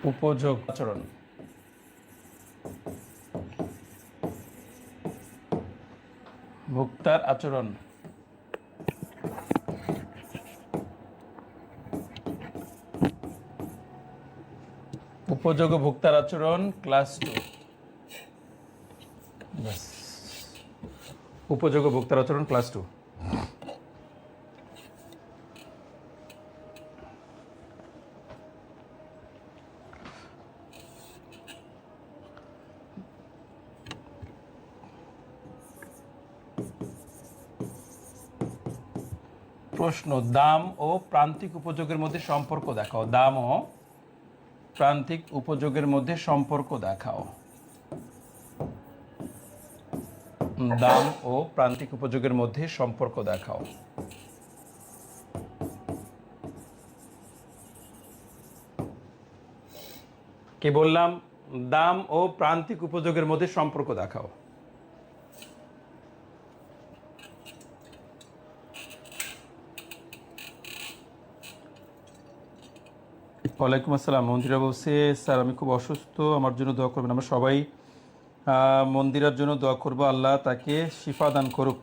উপযোগ আচরণ। ভোক্তার আচরণ। উপযোগ ও ভোক্তার আচরণ ক্লাস 2। ব্যাস, উপযোগ ও ভোক্তার আচরণ ক্লাস 2। প্রশ্ন, দাম ও প্রান্তিক উপযোগের মধ্যে সম্পর্ক দেখাও। দাম ও প্রান্তিক উপযোগের মধ্যে সম্পর্ক দেখাও। দাম ও প্রান্তিক উপযোগের মধ্যে সম্পর্ক দেখাও। কি বললাম? দাম ও প্রান্তিক উপযোগের মধ্যে সম্পর্ক দেখাও। ওয়ালাইকুম আসসালাম। মন্দিরা বলছে, স্যার আমি খুব অসুস্থ, আমার জন্য দোয়া করবেন। আমরা সবাই মন্দিরার জন্য দোয়া করবো, আল্লাহ তাকে শিফা দান করুক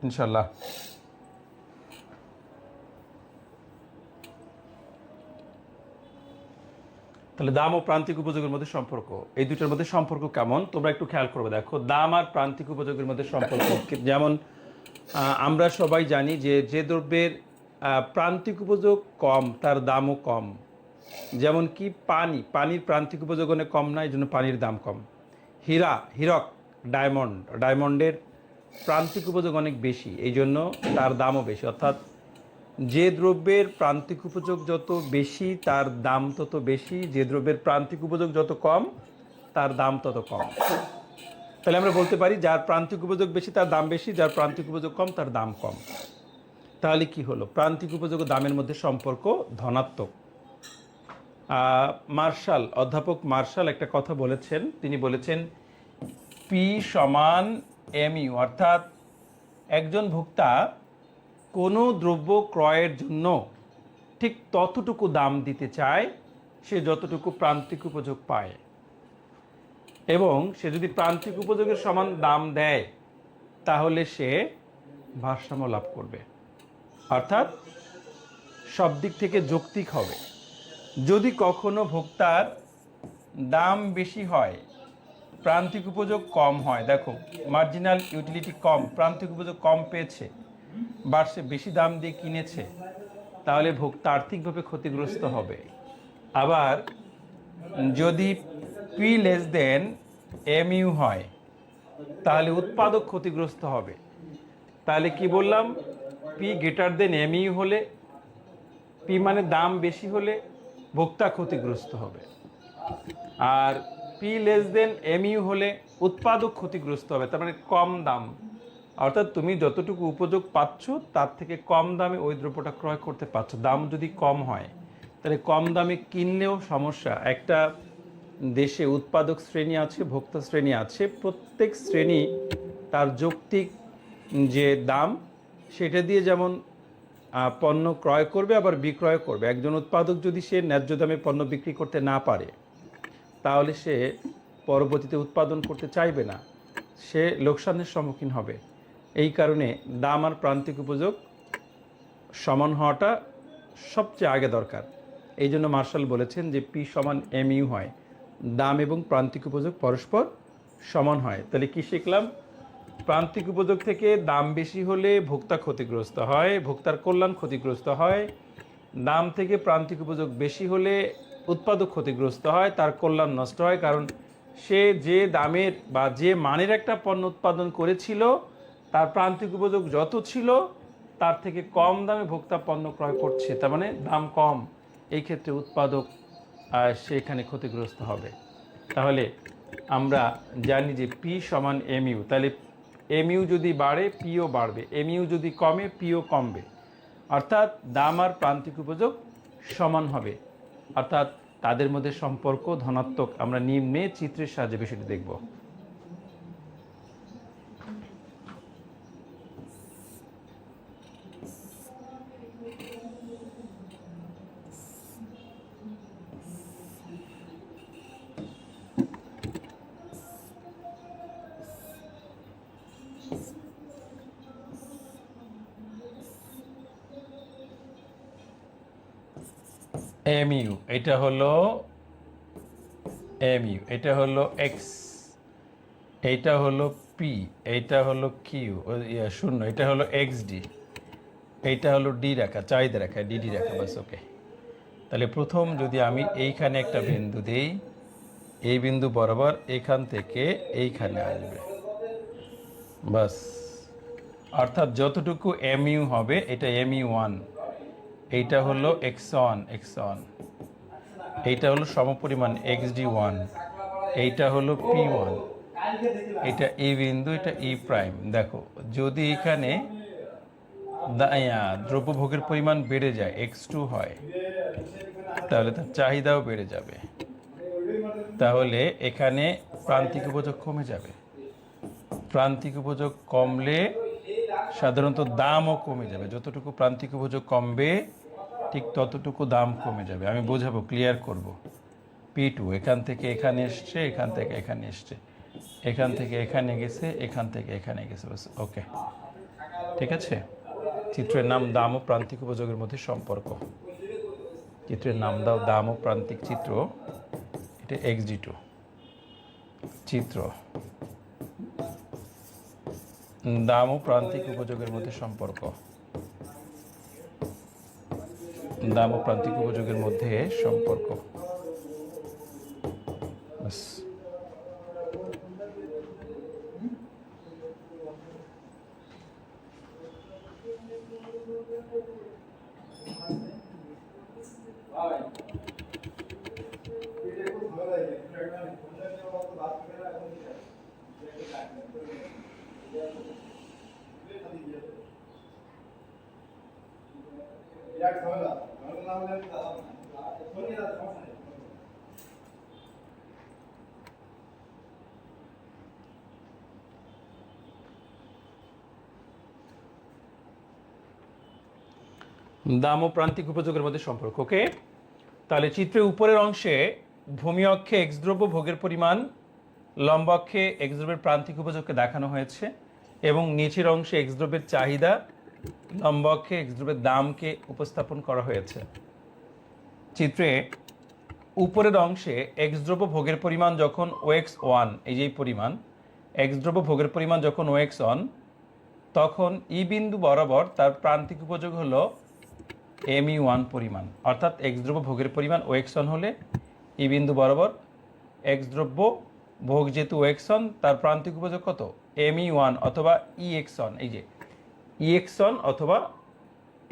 ইনশাল্লাহ। তাহলে দাম ও প্রান্তিক উপযোগের মধ্যে সম্পর্ক, এই দুটোর মধ্যে সম্পর্ক কেমন তোমরা একটু খেয়াল করবে। দেখো, দাম আর প্রান্তিক উপযোগের মধ্যে সম্পর্ক যেমন আমরা সবাই জানি যে যে দ্রব্যের প্রান্তিক উপযোগ কম তার দামও কম। যেমন কি পানির প্রান্তিক উপযোগ অনেক কম না, এই জন্য পানির দাম কম। হীরক, ডায়মন্ডের প্রান্তিক উপযোগ অনেক বেশি, এই জন্য তার দামও বেশি। অর্থাৎ যে দ্রব্যের প্রান্তিক উপযোগ যত বেশি তার দাম তত বেশি, যে দ্রব্যের প্রান্তিক উপযোগ যত কম তার দাম তত কম। তাহলে আমরা বলতে পারি যার প্রান্তিক উপযোগ বেশি তার দাম বেশি, যার প্রান্তিক উপযোগ কম তার দাম কম। তাহলে কি হলো? প্রান্তিক উপযোগ ও দামের মধ্যে সম্পর্ক ধনাত্মক। অধ্যাপক মার্শাল একটা কথা বলেছেন, তিনি বলেছেন পি সমান এমইউ, অর্থাৎ একজন ভোক্তা কোনো দ্রব্য ক্রয়ের জন্য ঠিক ততটুকু দাম দিতে চায় সে যতটুকু প্রান্তিক উপযোগ পায়, এবং সে যদি প্রান্তিক উপযোগের সমান দাম দেয় তাহলে সে ভারসাম্য লাভ করবে, অর্থাৎ সব দিক থেকে যৌক্তিক হবে। যদি কখনো ভোক্তার দাম বেশি হয় প্রান্তিক উপযোগ কম হয়, দেখো মার্জিনাল ইউটিলিটি কম, প্রান্তিক উপযোগ কম পেয়েছে, বা সে বেশি দাম দিয়ে কিনেছে, তাহলে ভোক্তা আর্থিকভাবে ক্ষতিগ্রস্ত হবে। আবার যদি পি লেস দেন এমইউ হয় তাহলে উৎপাদক ক্ষতিগ্রস্ত হবে। তাহলে কি বললাম? পি গ্রেটার দেন এমইউ হলে, পি মানে দাম বেশি হলে ভোক্তা ক্ষতিগ্রস্ত হবে, আর পি লেস দেন এমইউ হলে উৎপাদক ক্ষতিগ্রস্ত হবে। তার মানে কম দাম, অর্থাৎ তুমি যতটুকু উপযোগ পাচ্ছ তার থেকে কম দামে ওই দ্রব্যটা ক্রয় করতে পারছো। দাম যদি কম হয় তাহলে কম দামে কিনলেও সমস্যা। একটা দেশে উৎপাদক শ্রেণী আছে, ভোক্তা শ্রেণী আছে, প্রত্যেক শ্রেণী তার যৌক্তিক যে দাম সেটা দিয়ে যেমন পণ্য ক্রয় করবে আবার বিক্রয় করবে। একজন উৎপাদক যদি সে ন্যায্য দামে পণ্য বিক্রি করতে না পারে তাহলে সে পরবর্তীতে উৎপাদন করতে চাইবে না, সে লোকসানের সম্মুখীন হবে। এই কারণে দাম আর প্রান্তিক উপযোগ সমান হওয়াটা সবচেয়ে আগে দরকার। এই জন্য মার্শাল বলেছেন যে পি সমান এমইউ হয়, দাম এবং প্রান্তিক উপযোগ পরস্পর সমান হয়। তাহলে কি শিখলাম? প্রান্তিক উপযোগ থেকে দাম বেশি হলে ভোক্তা ক্ষতিগ্রস্ত হয়, ভোক্তার কল্যাণ ক্ষতিগ্রস্ত হয়। দাম থেকে প্রান্তিক উপযোগ বেশি হলে উৎপাদক ক্ষতিগ্রস্ত হয়, তার কল্যাণ নষ্ট হয়। কারণ সে যে দামের বা যে মানের একটা পণ্য উৎপাদন করেছিল তার প্রান্তিক উপযোগ যত ছিল তার থেকে কম দামে ভোক্তা পণ্য ক্রয় করছে, তার মানে দাম কম। এই ক্ষেত্রে উৎপাদক সেখানে ক্ষতিগ্রস্ত হবে। তাহলে আমরা জানি যে পি সমান এমইউ, তাহলে এমইউ যদি বাড়ে পিও বাড়বে, এমইউ যদি কমে পিও কমবে, অর্থাৎ দাম আর প্রান্তিক উপযোগ সমান হবে, অর্থাৎ তাদের মধ্যে সম্পর্ক ধনাত্মক। আমরা নিম্নে চিত্রের সাহায্যে বিষয়টি দেখব। এমইউ, এটা হলো এমইউ, এটা হলো এক্স, এইটা হলো পি, এইটা হলো কিউ, শূন্য, এটা হলো এক্স ডি, এইটা হলো ডি রাখা, চাহিদা রাখা, ডিডি রাখা, বাস ওকে। তাহলে প্রথম যদি আমি এইখানে একটা বিন্দু দিই, এই বিন্দু বরাবর এখান থেকে এইখানে আসবে, বাস। অর্থাৎ যতটুকু এমইউ হবে এটা এমইউ ওয়ান, এইটা হলো এক্স ওয়ান, এক্স ওয়ান, এইটা হলো সমপরিমাণ এক্স ডি ওয়ান, এইটা হলো পি ওয়ান, এটা ই বিন্দু, এটা ই প্রাইম। দেখো যদি এখানে দ্রব্যভোগের পরিমাণ বেড়ে যায়, এক্স টু হয়, তাহলে তার চাহিদাও বেড়ে যাবে, তাহলে এখানে প্রান্তিক উপযোগ কমে যাবে। প্রান্তিক উপযোগ কমলে সাধারণত দামও কমে যাবে, যতটুকু প্রান্তিক উপযোগ কমবে ঠিক ততটুকু দাম কমে যাবে। আমি বোঝাবো, ক্লিয়ার করব। পি টু এখান থেকে এখানে এসছে, এখান থেকে এখানে এসছে, এখান থেকে এখানে গেছে, এখান থেকে এখানে গেছে, ওকে, ঠিক আছে। চিত্রের নাম দাম ও প্রান্তিক উপযোগের মধ্যে সম্পর্ক। চিত্রের নাম দাও দাম ও প্রান্তিক চিত্র, এটা এক্স ডি টু চিত্র, দাম ও প্রান্তিক উপযোগের মধ্যে সম্পর্ক, দাম ও প্রান্তিক উপযোগের মধ্যে সম্পর্ক, বাস। দাম ও প্রান্তিক উপযোগের মধ্যে সম্পর্ক, ওকে। তাহলে চিত্রের উপরের অংশে ভূমি অক্ষে এক্স দ্রব্য ভোগের পরিমাণ, লম্ব অক্ষে এক্স দ্রব্যের প্রান্তিক উপযোগকে দেখানো হয়েছে, এবং নিচের অংশে এক্স দ্রব্যের চাহিদা, লম্ব অক্ষে এক্স দ্রব্যের দামকে উপস্থাপন করা হয়েছে। চিত্রে উপরের অংশে এক্স দ্রব্য ভোগের পরিমাণ যখন ও এক্স ওয়ান, এই যে পরিমাণ এক্স দ্রব্য ভোগের পরিমাণ যখন ও এক্স ওয়ান, তখন ই বিন্দু বরাবর তার প্রান্তিক উপযোগ হলো এমই ওয়ান পরিমাণ। অর্থাৎ এক্স দ্রব্য ভোগের পরিমাণ ও এক্স ওয়ান হলে ই বিন্দু বরাবর এক্স দ্রব্য ভোগ যেহেতু ও এক্স ওয়ান, তার প্রান্তিক উপযোগ কত? এমই ওয়ান অথবা ই এক্স ওয়ান, এই যে ই এক্স ওয়ান অথবা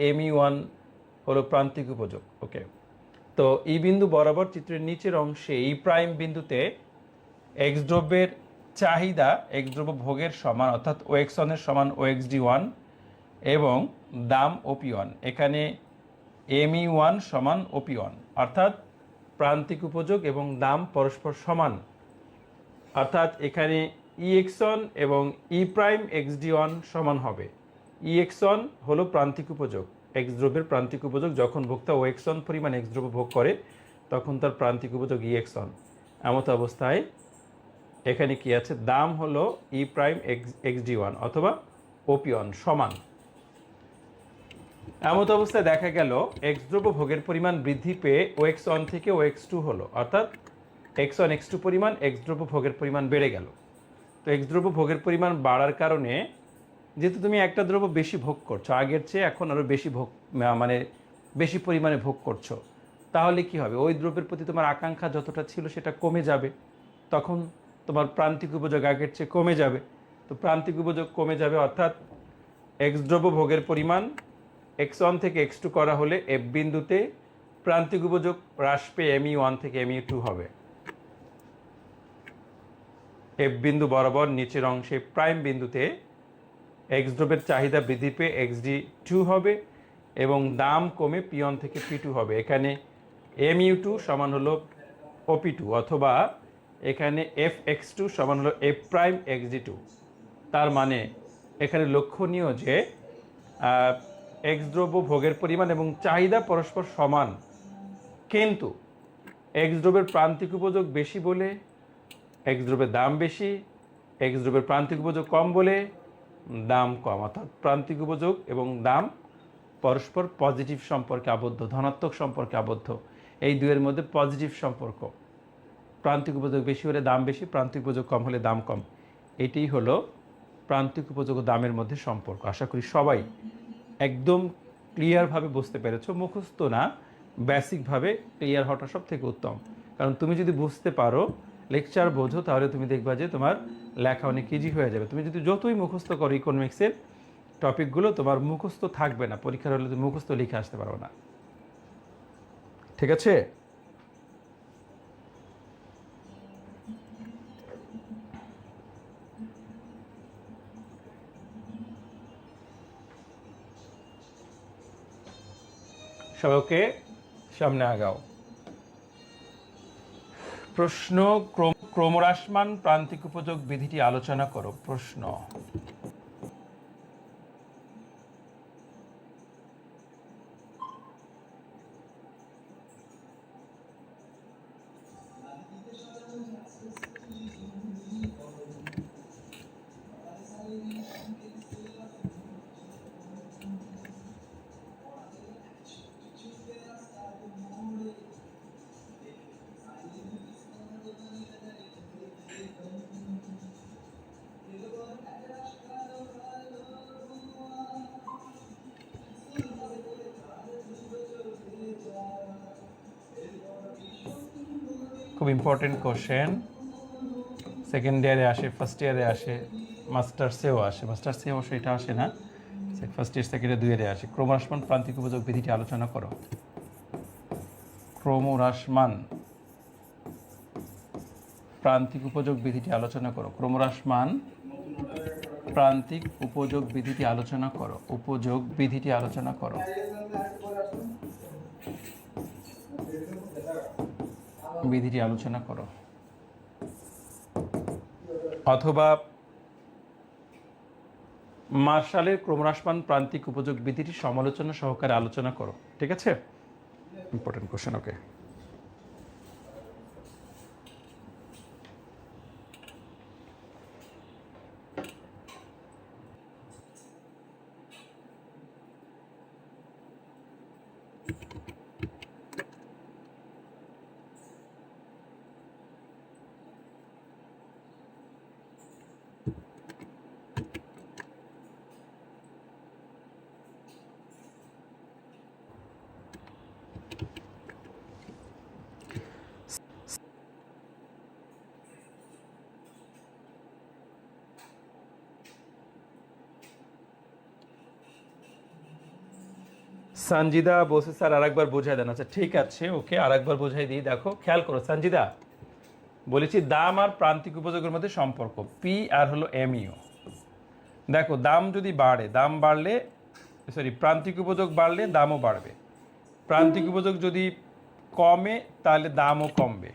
এমই ওয়ান হলো প্রান্তিক উপযোগ, ওকে। তো ই বিন্দু বরাবর চিত্রের নিচের অংশে ই প্রাইম বিন্দুতে এক্স দ্রব্যের চাহিদা এক্স দ্রব্য ভোগের সমান, অর্থাৎ ও এক্স ওয়ানের সমান ও এক্স ডি ওয়ান, এবং দাম ওপি ওয়ান, এখানে এমই ওয়ান সমান ওপি ওয়ান, অর্থাৎ প্রান্তিক উপযোগ এবং দাম পরস্পর সমান। অর্থাৎ এখানে ই এক্স ওয়ান এবং ই প্রাইম এক্স ডি ওয়ান সমান হবে। ই এক্স ওয়ান হলো প্রান্তিক উপযোগ, এক্স দ্রব্যের প্রান্তিক উপযোগ, যখন ভোক্তা ও এক্স ওয়ান পরিমাণ এক্স দ্রব্য ভোগ করে তখন তার প্রান্তিক উপযোগ ই এক্স ওয়ান। এমত অবস্থায় এখানে কি আছে? দাম হলো ই প্রাইম এক্স ডি ওয়ান অথবা ওপি ওয়ান সমান। এমত অবস্থায় দেখা গেল এক্স দ্রব্য ভোগের পরিমাণ বৃদ্ধি পেয়ে ও এক্স ওয়ান থেকে ও এক্স টু হলো, অর্থাৎ এক্স ওয়ান এক্স টু পরিমাণ এক্স দ্রব্য ভোগের পরিমাণ বেড়ে গেল। তো এক্স দ্রব্য ভোগের পরিমাণ বাড়ার কারণে, যেহেতু তুমি একটা দ্রব্য বেশি ভোগ করছো, আগের চেয়ে এখন আরও বেশি ভোগ, মানে বেশি পরিমাণে ভোগ করছো, তাহলে কি হবে? ওই দ্রব্যের প্রতি তোমার আকাঙ্ক্ষা যতটা ছিল সেটা কমে যাবে, তখন তোমার প্রান্তিক উপযোগ আগের চেয়ে কমে যাবে। তো প্রান্তিক উপযোগ কমে যাবে, অর্থাৎ এক্স দ্রব্য ভোগের পরিমাণ এক্স ওয়ান থেকে এক্স টু করা হলে এফ বিন্দুতে প্রান্তিক উপযোগ হ্রাস পেয়ে এমই ওয়ান থেকে এমই টু হবে। এফ বিন্দু বরাবর নিচের অংশে প্রাইম বিন্দুতে এক্স দ্রব্যের চাহিদা বৃদ্ধি পেয়ে এক্স ডি টু হবে এবং দাম কমে পি ওয়ান থেকে পি টু হবে। এখানে এম ইউ টু সমান হলো ওপি টু, অথবা এখানে এফ এক্স টু সমান হলো F prime X D two. তার মানে এখানে লক্ষণীয় যে এক্স দ্রব্য ভোগের পরিমাণ এবং চাহিদা পরস্পর সমান, কিন্তু এক্স দ্রব্যের প্রান্তিক উপযোগ বেশি বলে এক্স দ্রব্যের দাম বেশি, এক্স দ্রব্যের প্রান্তিক উপযোগ কম বলে দাম কম। অর্থাৎ প্রান্তিক উপযোগ এবং দাম পরস্পর পজিটিভ সম্পর্কে আবদ্ধ, ধনাত্মক সম্পর্কে আবদ্ধ। এই দুয়ের মধ্যে পজিটিভ সম্পর্ক। প্রান্তিক উপযোগ বেশি হলে দাম বেশি, প্রান্তিক উপযোগ কম হলে দাম কম। এটাই হলো প্রান্তিক উপযোগ ও দামের মধ্যে সম্পর্ক। আশা করি সবাই একদম ক্লিয়ারভাবে বুঝতে পেরেছো। মুখস্থ না, বেসিকভাবে ক্লিয়ার হওয়াটা সব থেকে উত্তম। কারণ তুমি যদি বুঝতে পারো, লেকচার বোঝো, তাহলে তুমি দেখবা যে তোমার লেখা অনেক ইজি হয়ে যাবে। তুমি যদি যতই মুখস্থ করো ইকোনমিক্সের টপিকগুলো, তোমার মুখস্থ থাকবে না, পরীক্ষার হলে তুমি মুখস্থ লিখে আসতে পারো না। ঠিক আছে? সবাইকে সামনে আগাও। প্রশ্ন, ক্রমহ্রাসমান প্রান্তিক উপযোগ বিধিটি আলোচনা করো। প্রশ্ন, খুব ইম্পর্টেন্ট কোশ্চেন। সেকেন্ড ইয়ারে আসে, ফার্স্ট ইয়ারে আসে, মাস্টার্সেও আসে। মাস্টার্সে অবশ্য এটা আসে না, ফার্স্ট ইয়ার সেকেন্ড ইয়ার 2 ইয়ারে আসে। ক্রমহ্রাসমান প্রান্তিক উপযোগ বিধিটি আলোচনা করো। ক্রমহ্রাসমান প্রান্তিক উপযোগ বিধিটি আলোচনা করো। ক্রমহ্রাসমান প্রান্তিক উপযোগ বিধিটি আলোচনা করো। উপযোগ বিধিটি আলোচনা করো। বিধিটি আলোচনা করো। অথবা মার্শালের ক্রমহ্রাসমান প্রান্তিক উপযোগ বিধিটি সমালোচনা সহকারে আলোচনা করো। ঠিক আছে? Important question. ওকে, সঞ্জিদা বলছে স্যার আরেকবার বোঝাই দেন। আচ্ছা ঠিক আছে, ওকে, আরেকবার বোঝাই দিই। দেখো, খেয়াল করো সঞ্জিদা, বলেছি দাম আর প্রান্তিক উপযোগের মধ্যে সম্পর্ক পি আর হলো এমইউ। দেখো, দাম যদি বাড়ে, দাম বাড়লে প্রান্তিক উপযোগ বাড়লে দামও বাড়বে। প্রান্তিক উপযোগ যদি কমে তাহলে দামও কমবে।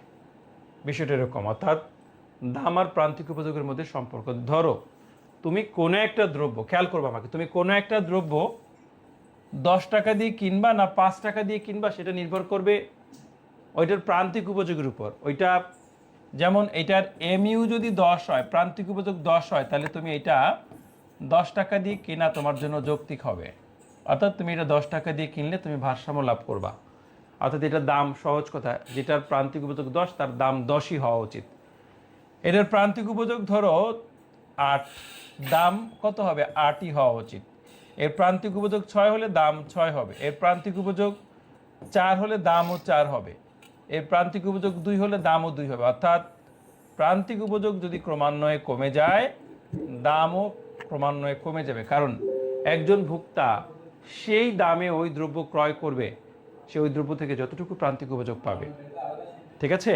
বিষয়টা এরকম। অর্থাৎ দাম আর প্রান্তিক উপযোগের মধ্যে সম্পর্ক। ধরো তুমি কোনো একটা দ্রব্য, খেয়াল করবে আমাকে, তুমি কোনো একটা দ্রব্য 10 টাকা দিয়ে কিনবা না 5 টাকা দিয়ে কিনবা, সেটা নির্ভর করবে ওইটার প্রান্তিক উপযোগের উপর। ওইটা যেমন এটার এমইউ যদি 10 হয়, প্রান্তিক উপযোগ 10 হয়, তাহলে তুমি এটা 10 টাকা দিয়ে কেনা তোমার জন্য যৌক্তিক হবে। অর্থাৎ তুমি এটা 10 টাকা দিয়ে কিনলে তুমি ভারসাম্য লাভ করবা। অর্থাৎ এটার দাম, সহজ কথা, যেটার প্রান্তিক উপযোগ 10 তার দাম 10ই হওয়া উচিত। এটার প্রান্তিক উপযোগ ধরো 8, দাম কত হবে? 8ই হওয়া উচিত। এর প্রান্তিক উপযোগ 6 হলে দাম 6 হবে। এর প্রান্তিক উপযোগ 4 হলে দামও 4 হবে। এর প্রান্তিক উপযোগ 2 হলে দামও 2 হবে। অর্থাৎ প্রান্তিক উপযোগ যদি ক্রমান্বয়ে কমে যায়, দামও ক্রমান্বয়ে কমে যাবে। কারণ একজন ভোক্তা সেই দামে ওই দ্রব্য ক্রয় করবে, সে ওই দ্রব্য থেকে যতটুকু প্রান্তিক উপযোগ পাবে। ঠিক আছে?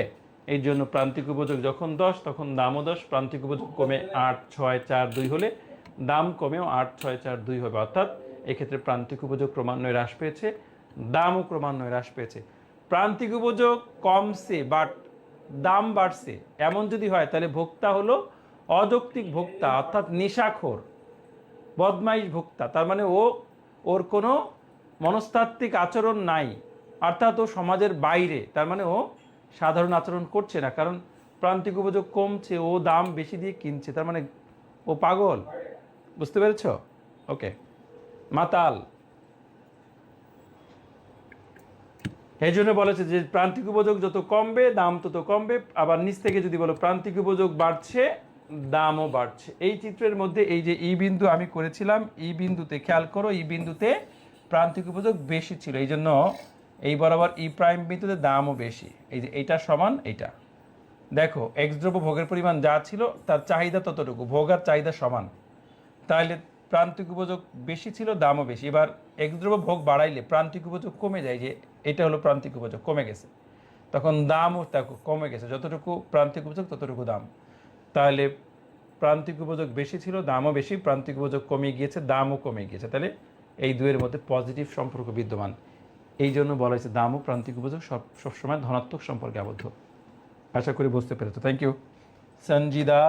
এই জন্য প্রান্তিক উপযোগ যখন 10 তখন দামও 10। প্রান্তিক উপযোগ কমে 8, 6, 4, 2 হলে দাম কমেও 8, 6, 4, 2 হবে। অর্থাৎ এক্ষেত্রে প্রান্তিক উপযোগ ক্রমান্বয়ে হ্রাস পেয়েছে, দামও ক্রমান্বয়ে হ্রাস পেয়েছে। প্রান্তিক উপযোগ কমছে বাট দাম বাড়ছে, এমন যদি হয় তাহলে ভোক্তা হলো অযৌক্তিক ভোক্তা, অর্থাৎ নেশাখোর, বদমাইশ ভোক্তা। তার মানে ওর কোনো মনস্তাত্ত্বিক আচরণ নাই, অর্থাৎ ও সমাজের বাইরে। তার মানে ও সাধারণ আচরণ করছে না, কারণ প্রান্তিক উপযোগ কমছে, ও দাম বেশি দিয়ে কিনছে, তার মানে ও পাগল। বুঝতে পেরেছ? ওকে, মাতাল। এই জন্য বলেছে যে প্রান্তিক উপযোগ যত কমবে দাম তত কমবে, আবার নিচ থেকে যদি বলো প্রান্তিক উপযোগ বাড়ছে দামও বাড়ছে। এই চিত্রের মধ্যে এই যে ই বিন্দু আমি করেছিলাম, ই বিন্দুতে খেয়াল করো, ই বিন্দুতে প্রান্তিক উপযোগ বেশি ছিল, এই জন্য এই বরাবর ই প্রাইম বিন্দুতে দামও বেশি। এই যে এইটা সমান এইটা, দেখো এক্স দ্রব্য ভোগের পরিমাণ যা ছিল তার চাহিদা ততটুকু, ভোগ আর চাহিদা সমান, তাহলে প্রান্তিক উপযোগ বেশি ছিল দামও বেশি। এবার এক্স দ্রব্য ভোগ বাড়াইলে প্রান্তিক উপযোগ কমে যায়, যে এটা হলো প্রান্তিক উপযোগ কমে গেছে, তখন দামও কমে গেছে, যতটুকু প্রান্তিক উপযোগ ততটুকু দাম, তাহলে প্রান্তিক উপযোগ বেশি ছিল দামও বেশি, প্রান্তিক উপযোগ কমে গিয়েছে দামও কমে গিয়েছে, তাহলে এই দুয়ের মধ্যে পজিটিভ সম্পর্ক বিদ্যমান। এই জন্য বলা হয়েছে দাম ও প্রান্তিক উপযোগ সবসময় ধনাত্মক সম্পর্কে আবদ্ধ। আশা করি বুঝতে পেরেছো, থ্যাংক ইউ সঞ্জিদা।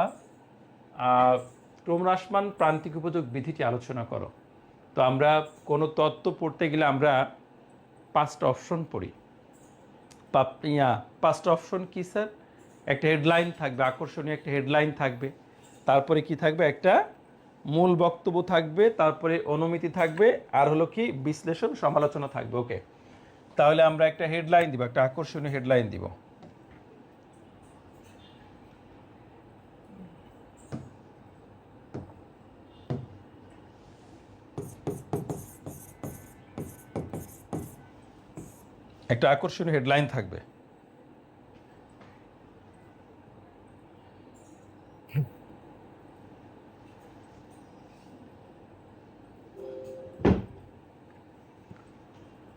ক্রমহ্রাসমান প্রান্তিক উপযোগ বিধিটি আলোচনা করো। তো আমরা কোনো তত্ত্ব পড়তে গেলে আমরা 5টা অপশন পড়ি। 5টা অপশন কি স্যার? একটা হেডলাইন থাকবে, আকর্ষণীয় একটা হেডলাইন থাকবে, তারপরে কি থাকবে, একটা মূল বক্তব্য থাকবে, তারপরে অনুমিতি থাকবে, আর হলো কি বিশ্লেষণ সমালোচনা থাকবে। ওকে, তাহলে আমরা একটা হেডলাইন দিব, একটা আকর্ষণীয় হেডলাইন দিব। একটা আকর্ষণীয় হেডলাইন থাকবে।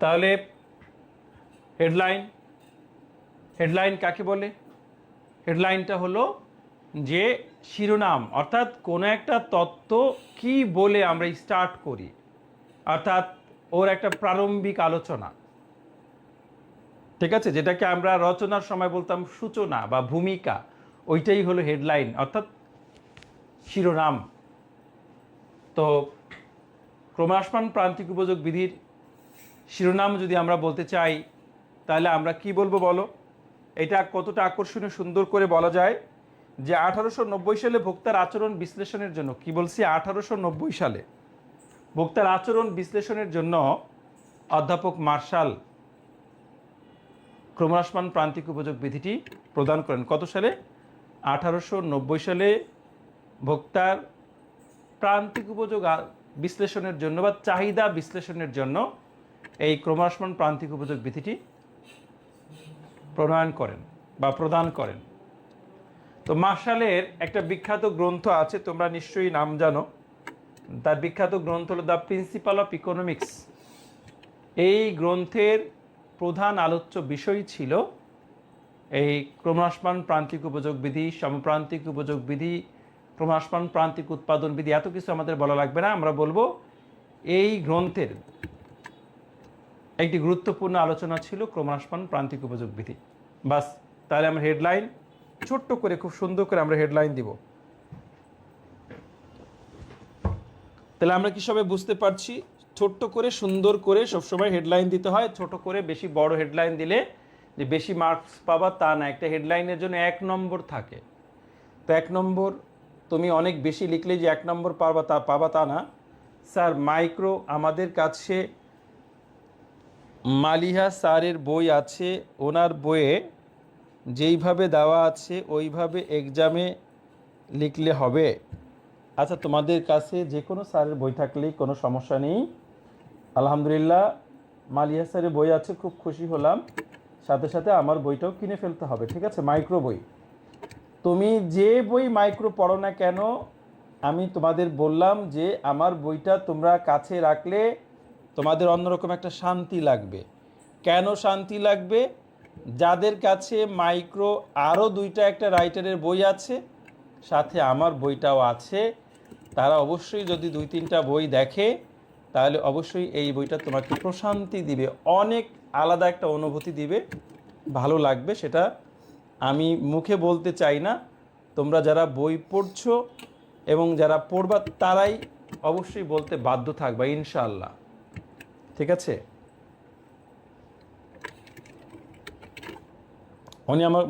তাহলে হেডলাইন কাকে বলে? হেডলাইনটা হলো যে শিরোনাম, অর্থাৎ কোনো একটা তত্ত্ব কি বলে আমরা স্টার্ট করি, অর্থাৎ ওর একটা প্রারম্ভিক আলোচনা, ঠিক আছে, যেটাকে আমরা রচনার সময় বলতাম সূচনা বা ভূমিকা, ওইটাই হলো হেডলাইন অর্থাৎ শিরোনাম। তো ক্রমহ্রাসমান প্রান্তিক উপযোগ বিধির শিরোনাম যদি আমরা বলতে চাই তাহলে আমরা কি বলবো বলো? এটা কতটা আকর্ষণীয় সুন্দর করে বলা যায় যে 1890 সালে ভোক্তার আচরণ বিশ্লেষণের জন্য, কি বলছি 1890 সালে ভোক্তার আচরণ বিশ্লেষণের জন্য অধ্যাপক মার্শাল ক্রমহ্রাসমান প্রান্তিক উপযোগ বিধিটি প্রদান করেন। কত সালে? 1890 সালে ভোক্তার প্রান্তিক উপযোগ বিশ্লেষণের জন্য বা চাহিদা বিশ্লেষণের জন্য এই ক্রমহ্রাসমান প্রান্তিক উপযোগ বিধিটি প্রণয়ন করেন বা প্রদান করেন। তো মার্শালের একটা বিখ্যাত গ্রন্থ আছে, তোমরা নিশ্চয়ই নাম জানো, তার বিখ্যাত গ্রন্থ হলো দ্য প্রিন্সিপাল অফ ইকোনমিক্স। এই গ্রন্থের প্রধান আলোচ্য বিষয় ছিল এই ক্রমহ্রাসমান প্রান্তিক উপযোগ বিধি, সমপ্রান্তিক উপযোগ বিধি, ক্রমহ্রাসমান প্রান্তিক উৎপাদন বিধি, এত কিছু আমাদের বলা লাগবে না, আমরা বলবো এই গ্রন্থের একটি গুরুত্বপূর্ণ আলোচনা ছিল ক্রমহ্রাসমান প্রান্তিক উপযোগ বিধি। বাস, তাহলে আমরা হেডলাইন ছোট্ট করে খুব সুন্দর করে আমরা হেডলাইন দিব। তাহলে আমরা কি সবাই বুঝতে পারছি? ছোট্ট করে সুন্দর করে সবসময় হেডলাইন দিতে হয়, ছোট করে, বেশি বড় হেডলাইন দিলে যে বেশি মার্কস পাবা তা না, একটা হেডলাইনের জন্য 1 নম্বর থাকে। তো 1 নম্বর তুমি অনেক বেশি লিখলে যে 1 নম্বর পাবা তা না। স্যার মাইক্রো আমাদের কাছে মালিহা স্যারের বই আছে, ওনার বইয়ে যেইভাবে দেওয়া আছে ওইভাবে এক্সামে লিখলে হবে। আচ্ছা, তোমাদের কাছে যে কোনো স্যারের বই থাকলেই কোনো সমস্যা নেই। আলহামদুলিল্লাহ মালিহা স্যারের বই আছে, খুব খুশি হলাম, সাথে সাথে আমার বইটাও কিনে ফেলতে হবে, ঠিক আছে, মাইক্রো বই। তুমি যে বই মাইক্রো পড়ো না কেন, আমি তোমাদের বললাম যে আমার বইটা তোমরা কাছে রাখলে তোমাদের অন্যরকম একটা শান্তি লাগবে। কেন শান্তি লাগবে? যাদের কাছে মাইক্রো আরও 2টা একটা রাইটারের বই আছে, সাথে আমার বইটাও আছে, তারা অবশ্যই যদি 2-3টা বই দেখে তাহলে অবশ্যই এই বইটা তোমাকে প্রশান্তি দিবে, অনেক আলাদা একটা অনুভূতি দিবে, ভালো লাগবে। সেটা আমি মুখে বলতে চাই না, তোমরা যারা বই পড়ছো এবং যারা পড়বা তারাই অবশ্যই বলতে বাধ্য থাকবা ইনশাআল্লাহ, ঠিক আছে। উনি আমার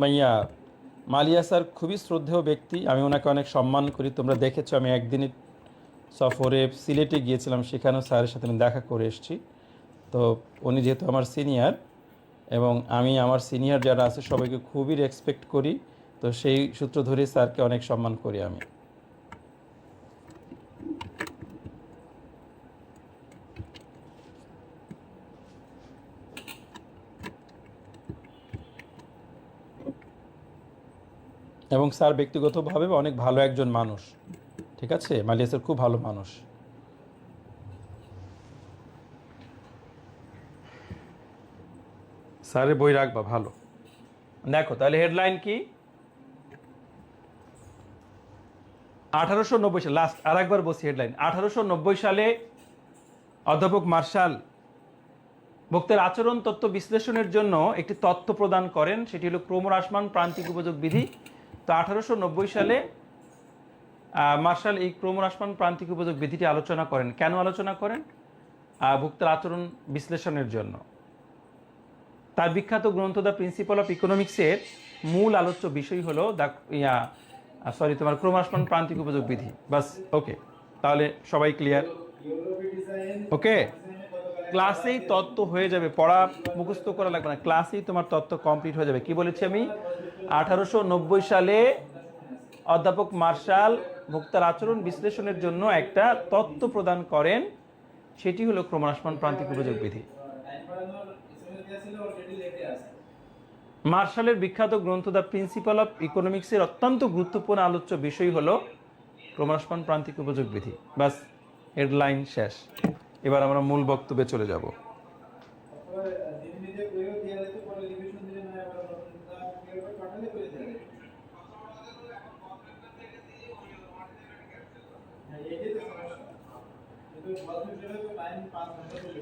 মালিয়া স্যার খুবই শ্রদ্ধেয় ব্যক্তি, আমি ওনাকে অনেক সম্মান করি। তোমরা দেখেছো আমি একদিনের সফরে সিলেটে গিয়েছিলাম, সেখানেও স্যারের সাথে আমি দেখা করে এসেছি। তো উনি যেহেতু আমার সিনিয়র এবং আমি আমার সিনিয়র যারা আছে সবাইকে খুবই রেসপেক্ট করি, তো সেই সূত্র ধরে স্যারকে অনেক সম্মান করি আমি। এবং স্যার ব্যক্তিগতভাবে অনেক ভালো একজন মানুষ, ঠিক আছে, মালিয়া স্যার খুব ভালো মানুষ। স্যারের বই রাখবা ভালো। দেখো তাহলে হেডলাইন কি, 1890 সালে, লাস্ট আর একবার বসি হেডলাইন, 1890 সালে অধ্যাপক মার্শাল ভোক্তার আচরণ তত্ত্ব বিশ্লেষণের জন্য একটি তত্ত্ব প্রদান করেন, সেটি হলো ক্রমহ্রাসমান প্রান্তিক উপযোগ বিধি। তো 1890 সালে মার্শাল এই ক্রমহ্রাসমান প্রান্তিক উপযোগ বিধিটি আলোচনা করেন। কেন আলোচনা করেন? ভোক্তার আচরণ বিশ্লেষণের জন্য। তার বিখ্যাত গ্রন্থ দ্য প্রিন্সিপাল অফ ইকোনমিক্সের মূল আলোচ্য বিষয় হলো তোমার ক্রমহ্রাসমান প্রান্তিক উপযোগ বিধি। বাস, ওকে, তাহলে সবাই ক্লিয়ার? ওকে, ক্লাসেই তত্ত্ব হয়ে যাবে, পড়া মুখস্থ করা লাগবে না, ক্লাসেই তোমার তত্ত্ব কমপ্লিট হয়ে যাবে। কি বলেছি আমি? 1890 সালে অধ্যাপক মার্শাল ভোক্তার আচরণ বিশ্লেষণের জন্য একটা তত্ত্ব প্রদান করেন, সেটি হলো ক্রমহ্রাসমান প্রান্তিক উপযোগ বিধি। মার্শালের বিখ্যাত গ্রন্থ দ্য প্রিন্সিপাল অফ ইকোনমিক্সের অত্যন্ত গুরুত্বপূর্ণ আলোচ্য বিষয় হলো ক্রমহ্রাসমান প্রান্তিক উপযোগ বিধি। বাস, হেডলাইন শেষ। এবার আমরা মূল বক্তব্যে চলে যাব।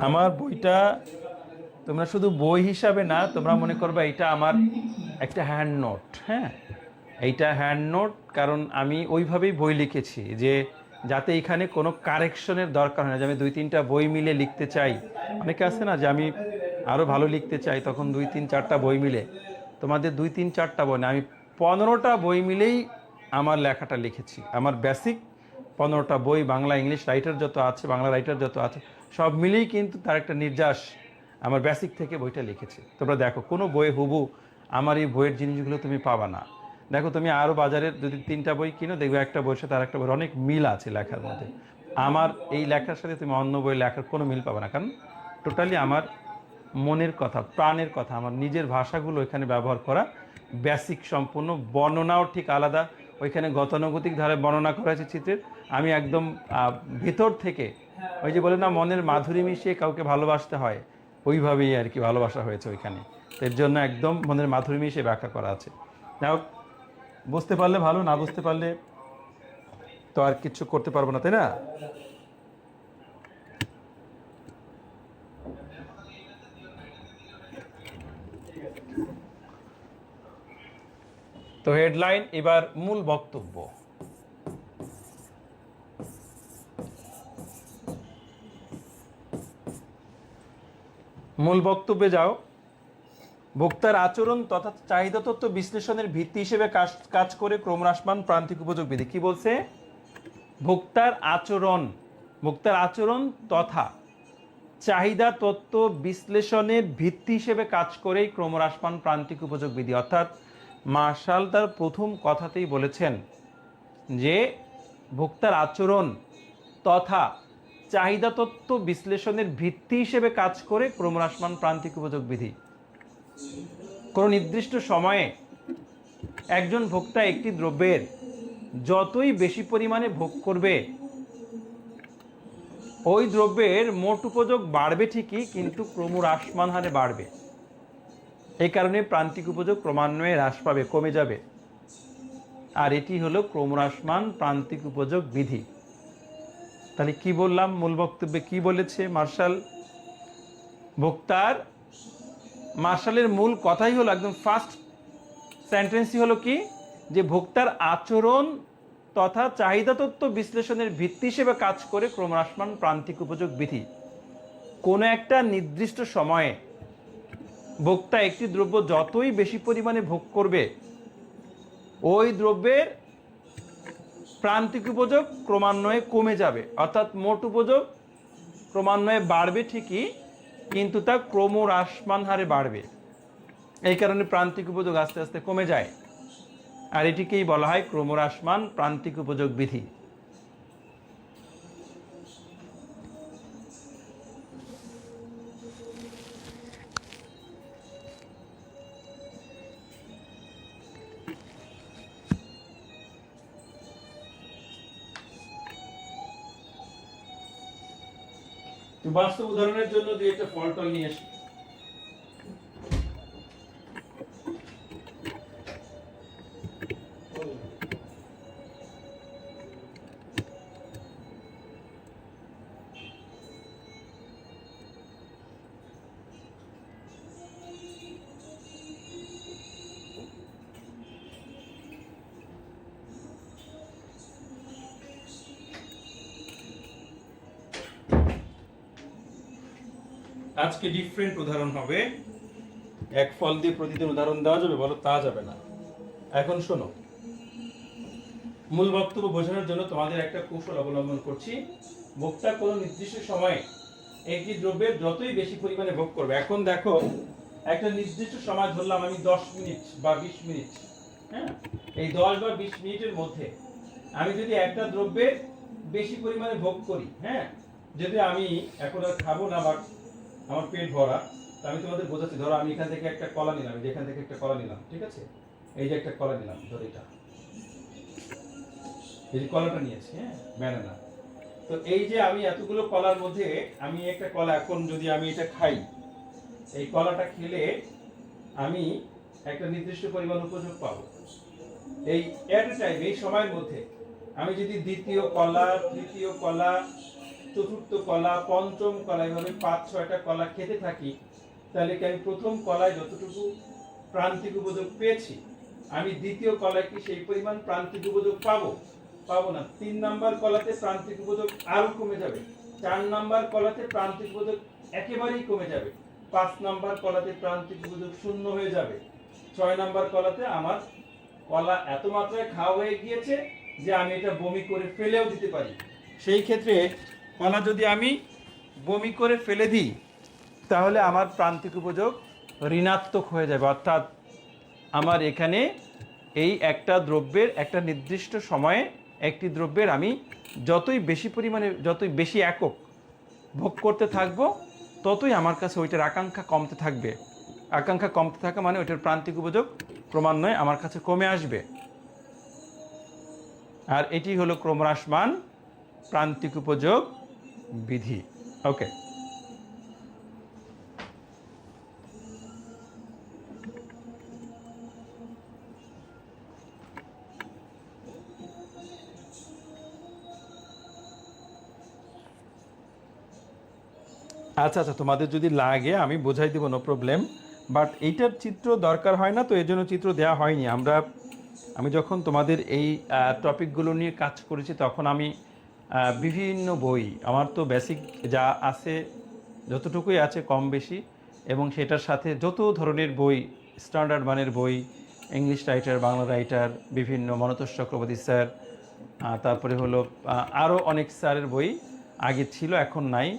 আমার বইটা তোমরা শুধু বই হিসাবে না, তোমরা মনে করবে এটা আমার একটা হ্যান্ড নোট। হ্যাঁ, এইটা হ্যান্ড নোট, কারণ আমি ওইভাবেই বই লিখেছি যে যাতে এখানে কোনো কারেকশনের দরকার হয় না, যে আমি 2-3টা বই মিলে লিখতে চাই। অনেকে আছে না যে আমি আরও ভালো লিখতে চাই, তখন 2-3-4টা বই মিলে। তোমাদের 2-3-4টা বই না, আমি 15টা বই মিলেই আমার লেখাটা লিখেছি। আমার বেসিক 15টা বই, বাংলা ইংলিশ রাইটার যত আছে, বাংলা রাইটার যত আছে, সব মিলেই কিন্তু তার একটা নির্যাস আমার বেসিক থেকে বইটা লিখেছি। তোমরা দেখো, কোনো বই হুবু আমার এই বইয়ের জিনিসগুলো তুমি পাবা না। দেখো, তুমি আরও বাজারের যদি 3টা বই কিনো, দেখবে একটা বইয়ের সাথে আর একটা বইয়ের অনেক মিল আছে লেখার মধ্যে। আমার এই লেখার সাথে তুমি অন্য বই লেখার কোনো মিল পাবে না, কারণ টোটালি আমার মনের কথা, প্রাণের কথা, আমার নিজের ভাষাগুলো এখানে ব্যবহার করা, বেসিক সম্পূর্ণ। বর্ণনাও ঠিক আলাদা, ওইখানে গতানুগতিক ধারায় বর্ণনা করা হয়েছে চিত্রের। আমি একদম ভেতর থেকে, ওই যে বলে না মনের মাধুরী মিশিয়ে কাউকে ভালোবাসতে হয়, ওইভাবেই আর কি ভালোবাসা হয়েছে ওইখানে। এর জন্য একদম মনের মাধুরী মিশিয়ে ব্যাখ্যা করা আছে। যাই হোক, বুঝতে পারলে ভালো, না বুঝতে পারলে তো আর কিছু করতে পারবো না, তাই না? তো হেডলাইন, এবার মূল বক্তব্য। মূল বক্তব্যে যাও। ভোক্তার আচরণ তথা চাহিদা তত্ত্ব বিশ্লেষণের ভিত্তি হিসেবে কাজ করে ক্রমহ্রাসমান প্রান্তিক উপযোগ বিধি। কি বলছে? ভোক্তার আচরণ তথা চাহিদা তত্ত্ব বিশ্লেষণের ভিত্তি হিসেবে কাজ করে ক্রমহ্রাসমান প্রান্তিক উপযোগ বিধি। অর্থাৎ মার্শাল তার প্রথম কথাতেই বলেছেন যে ভোক্তার আচরণ তথা চাহিদা তত্ত্ব বিশ্লেষণের ভিত্তি হিসেবে কাজ করে ক্রমহ্রাসমান প্রান্তিক উপযোগ বিধি। কোনো নির্দিষ্ট সময়ে একজন ভোক্তা একটি দ্রব্যের যতই বেশি পরিমাণে ভোগ করবে, ওই দ্রব্যের মোট উপযোগ বাড়বে ঠিকই, কিন্তু ক্রমহ্রাসমান হারে বাড়বে। এই কারণে প্রান্তিক উপযোগ ক্রমান্বয়ে হ্রাস পাবে, কমে যাবে। আর এটি হলো ক্রমহ্রাসমান প্রান্তিক উপযোগ বিধি। তাহলে কি বললাম? মূল বক্তব্যে কি বলেছে মার্শাল? মার্শালের মূল কথাই হলো, একদম ফার্স্ট সেন্টেন্সই হলো কি, যে ভোক্তার আচরণ তথা চাহিদা তত্ত্ব বিশ্লেষণের ভিত্তি হিসেবে কাজ করে ক্রমহ্রাসমান প্রান্তিক উপযোগ বিধি। কোনো একটা নির্দিষ্ট সময়ে ভোক্তা একটি দ্রব্য যতই বেশি পরিমাণে ভোগ করবে, ওই দ্রব্যের প্রান্তিক উপযোগ ক্রমান্বয়ে কমে যাবে। অর্থাৎ মোট উপযোগ ক্রমান্বয়ে বাড়বে ঠিকই, কিন্তু তা ক্রমহ্রাসমান হারে বাড়বে। এই কারণে প্রান্তিক উপযোগ আস্তে আস্তে কমে যায়, আর এটিকেই বলা হয় ক্রমহ্রাসমান প্রান্তিক উপযোগ বিধি। বাস্তব উদাহরণের জন্য যে একটা ফলটল নিয়ে আসি। আজকে ডিফারেন্ট উদাহরণ হবে। এক ফল দিয়ে প্রতিদিন উদাহরণ দেওয়া যাবে? বলো, তা যাবে না। এখন শোনো, মূল বক্তব্য বোঝানোর জন্য তোমাদের একটা কৌশল অবলম্বন করছি। ভোক্তা কোনো নির্দিষ্ট সময়ে একটি দ্রব্যের যতই বেশি পরিমাণে ভোগ করবে, এখন দেখো একটা নির্দিষ্ট সময় ধরলাম আমি 10 মিনিট বা 20 মিনিট, হ্যাঁ, এই 10 বা 20 মিনিটের মধ্যে আমি যদি একটা দ্রব্যের বেশি পরিমাণে ভোগ করি, হ্যাঁ, যদি আমি এখন আর খাবো না বা আমার পেট ভরা, তো আমি তোমাদের বোঝাচ্ছি। ধরো আমি এখান থেকে একটা কলা নিলাম, যেখান থেকে একটা কলা নিলাম, ঠিক আছে, এই যে একটা কলা নিলাম, ধরো এটা, এই যে কলাটা নিয়েছি, হ্যাঁ, ব্যানানা। তো এই যে আমি এতগুলো কলার মধ্যে আমি একটা কলা, এখন যদি আমি এটা খাই, এই কলাটা খেলে আমি একটা নির্দিষ্ট পরিমাণ উপযোগ পাবো। এই এট এ টাইম, এই সময়ের মধ্যে আমি যদি দ্বিতীয় কলা, তৃতীয় কলা, চতুর্থ কলা, পঞ্চম কলা, এইভাবে 5-6টা কলা খেতে থাকি, তাহলে কি আমি প্রথম কলায় যতটুকু প্রান্তিক উপযোগ পেয়েছি, আমি দ্বিতীয় কলায় কি সেই পরিমাণ প্রান্তিক উপযোগ পাবো? পাবো না। 3 নাম্বার কলাতে প্রান্তিক উপযোগ আরো কমে যাবে, 4 নাম্বার কলাতে প্রান্তিক উপযোগ একেবারেই কমে যাবে, 5 নাম্বার কলাতে প্রান্তিক উপযোগ শূন্য হয়ে যাবে, 6 নাম্বার কলাতে আমার কলা এত মাত্রায় খাওয়া হয়ে গিয়েছে যে আমি এটা বমি করে ফেলেও দিতে পারি। সেই ক্ষেত্রে কলা যদি আমি বমি করে ফেলে দিই, তাহলে আমার প্রান্তিক উপযোগ ঋণাত্মক হয়ে যাবে, অর্থাৎ আমার এখানে এই একটা দ্রব্যের একটা নির্দিষ্ট সময়ে একটি দ্রব্যের আমি যতই বেশি পরিমাণে, যতই বেশি একক ভোগ করতে থাকবো, ততই আমার কাছে ওইটার আকাঙ্ক্ষা কমতে থাকবে। আকাঙ্ক্ষা কমতে থাকা মানে ওইটার প্রান্তিক উপযোগ ক্রমান্বয়ে আমার কাছে কমে আসবে। আর এটি হলো ক্রমহ্রাসমান প্রান্তিক উপযোগ বিধি। ওকে, আচ্ছা আচ্ছা, তোমাদের যদি লাগে আমি বোঝাই দেবো, নো প্রবলেম। বাট এইটার চিত্র দরকার হয় না, তো এর জন্য চিত্র দেওয়া হয়নি। আমি যখন তোমাদের এই টপিকগুলো নিয়ে কাজ করেছি, তখন আমি বিভিন্ন বই, আমার তো বেসিক যা আছে যতটুকুই আছে কম বেশি, এবং সেটার সাথে যত ধরনের বই, স্ট্যান্ডার্ড মানের বই, ইংলিশ রাইটার, বাংলা রাইটার, বিভিন্ন মনতোষ চক্রবর্তী স্যার, তারপরে হলো আরও অনেক স্যারের বই আগে ছিল, এখন নাই,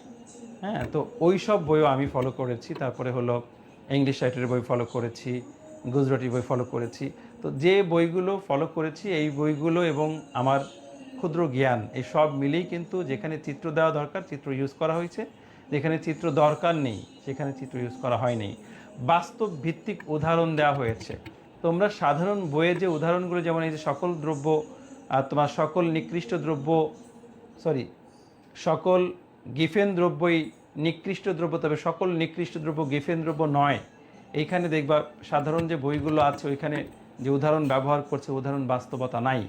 হ্যাঁ, তো ওই সব বইও আমি ফলো করেছি। তারপরে হলো ইংলিশ রাইটারের বই ফলো করেছি, গুজরাটি বই ফলো করেছি। তো যে বইগুলো ফলো করেছি, এই বইগুলো এবং আমার ক্ষুদ্র জ্ঞান, এই সব মিলেই কিন্তু যেখানে চিত্র দেওয়া দরকার চিত্র ইউজ করা হয়েছে, যেখানে চিত্র দরকার নেই সেখানে চিত্র ইউজ করা হয়নি। বাস্তব ভিত্তিক উদাহরণ দেওয়া হয়েছে। তোমরা সাধারণ বইয়ে যে উদাহরণগুলো, যেমন এই যে সকল দ্রব্য, তোমার সকল নিকৃষ্ট দ্রব্য, সকল গিফেন দ্রব্যই নিকৃষ্ট দ্রব্য, তবে সকল নিকৃষ্ট দ্রব্য গিফেন দ্রব্য নয়। এইখানে দেখবা সাধারণ যে বইগুলো আছে, ওইখানে যে উদাহরণ ব্যবহার করছে, উদাহরণ বাস্তবতা নাই,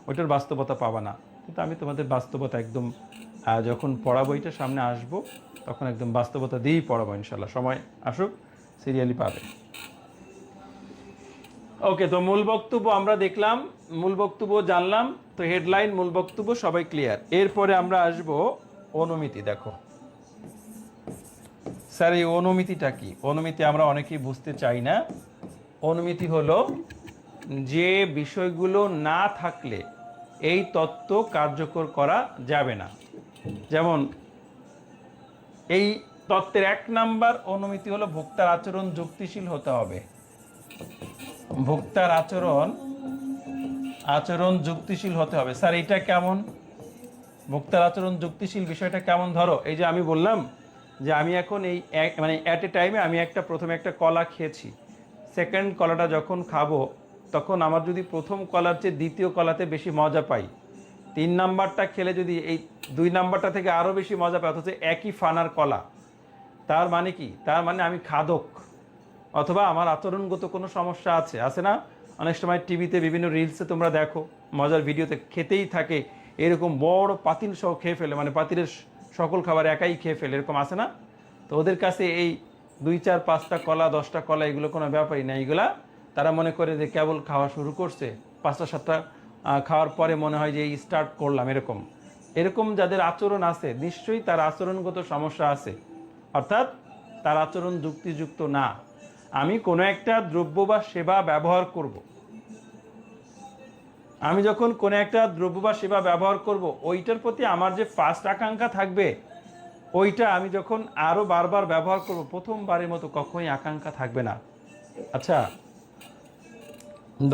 ওইটার বাস্তবতা পাবা না। কিন্তু আমি তোমাদের বাস্তবতা একদম, যখন পড়া বইটা সামনে আসবো তখন একদম বাস্তবতা দিয়েই পড়াবো ইনশাল্লাহ। সময় আসুক, সিরিয়ালি পাবে। ওকে, তো মূল বক্তব্য আমরা দেখলাম, মূল বক্তব্য জানলাম, তো হেডলাইন, মূল বক্তব্য সবাই ক্লিয়ার। এরপরে আমরা আসবো অনুমিতি। দেখো স্যার, এই অনুমিতিটা কি? অনুমিতি আমরা অনেকেই বুঝতে চাই না। অনুমিতি হলো যে বিষয়গুলো না থাকলে এই তত্ত্ব কার্যকর করা যাবে না। যেমন এই তত্ত্বের 1 নাম্বার অনুমিতি হলো ভোক্তার আচরণ যুক্তিশীল হতে হবে। ভোক্তার আচরণ আচরণ যুক্তিশীল হতে হবে। স্যার এটা কেমন? ভোক্তার আচরণ যুক্তিশীল বিষয়টা কেমন? ধরো এই যে আমি বললাম যে আমি এখন এই মানে অ্যাট এ টাইমে আমি প্রথমে একটা কলা খেয়েছি, সেকেন্ড কলাটা যখন খাবো তখন আমার যদি প্রথম কলার চেয়ে দ্বিতীয় কলাতে বেশি মজা পাই, 3 নাম্বারটা খেলে যদি এই 2 নাম্বারটা থেকে আরও বেশি মজা পাই, অথচ একই ফানার কলা, তার মানে কি? তার মানে আমি খাদক, অথবা আমার আচরণগত কোনো সমস্যা আছে না? অনেক সময় টিভিতে বিভিন্ন রিলসে তোমরা দেখো, মজার ভিডিওতে খেতেই থাকে, এরকম বড় পাতিল সহ খেয়ে ফেলে, মানে পাতিলের সকল খাবার একাই খেয়ে ফেলে, এরকম আছে না? তো ওদের কাছে এই 2, 4, 5টা কলা, 10টা কলা এগুলো কোনো ব্যাপারই না। এইগুলা তারা মনে করে যে কেবল খাওয়া শুরু করছে, 5টা 7টা খাওয়ার পরে মনে হয় যে এই স্টার্ট করলাম, এরকম এরকম যাদের আচরণ আছে নিশ্চয়ই তার আচরণগত সমস্যা আছে, অর্থাৎ তার আচরণ যুক্তিযুক্ত না। আমি কোনো একটা দ্রব্য বা সেবা ব্যবহার করব, আমি যখন কোনো একটা দ্রব্য বা সেবা ব্যবহার করব, ওইটার প্রতি আমার যে ফার্স্ট আকাঙ্ক্ষা থাকবে, ওইটা আমি যখন আরও বারবার ব্যবহার করব, প্রথমবারের মতো কখনোই আকাঙ্ক্ষা থাকবে না। আচ্ছা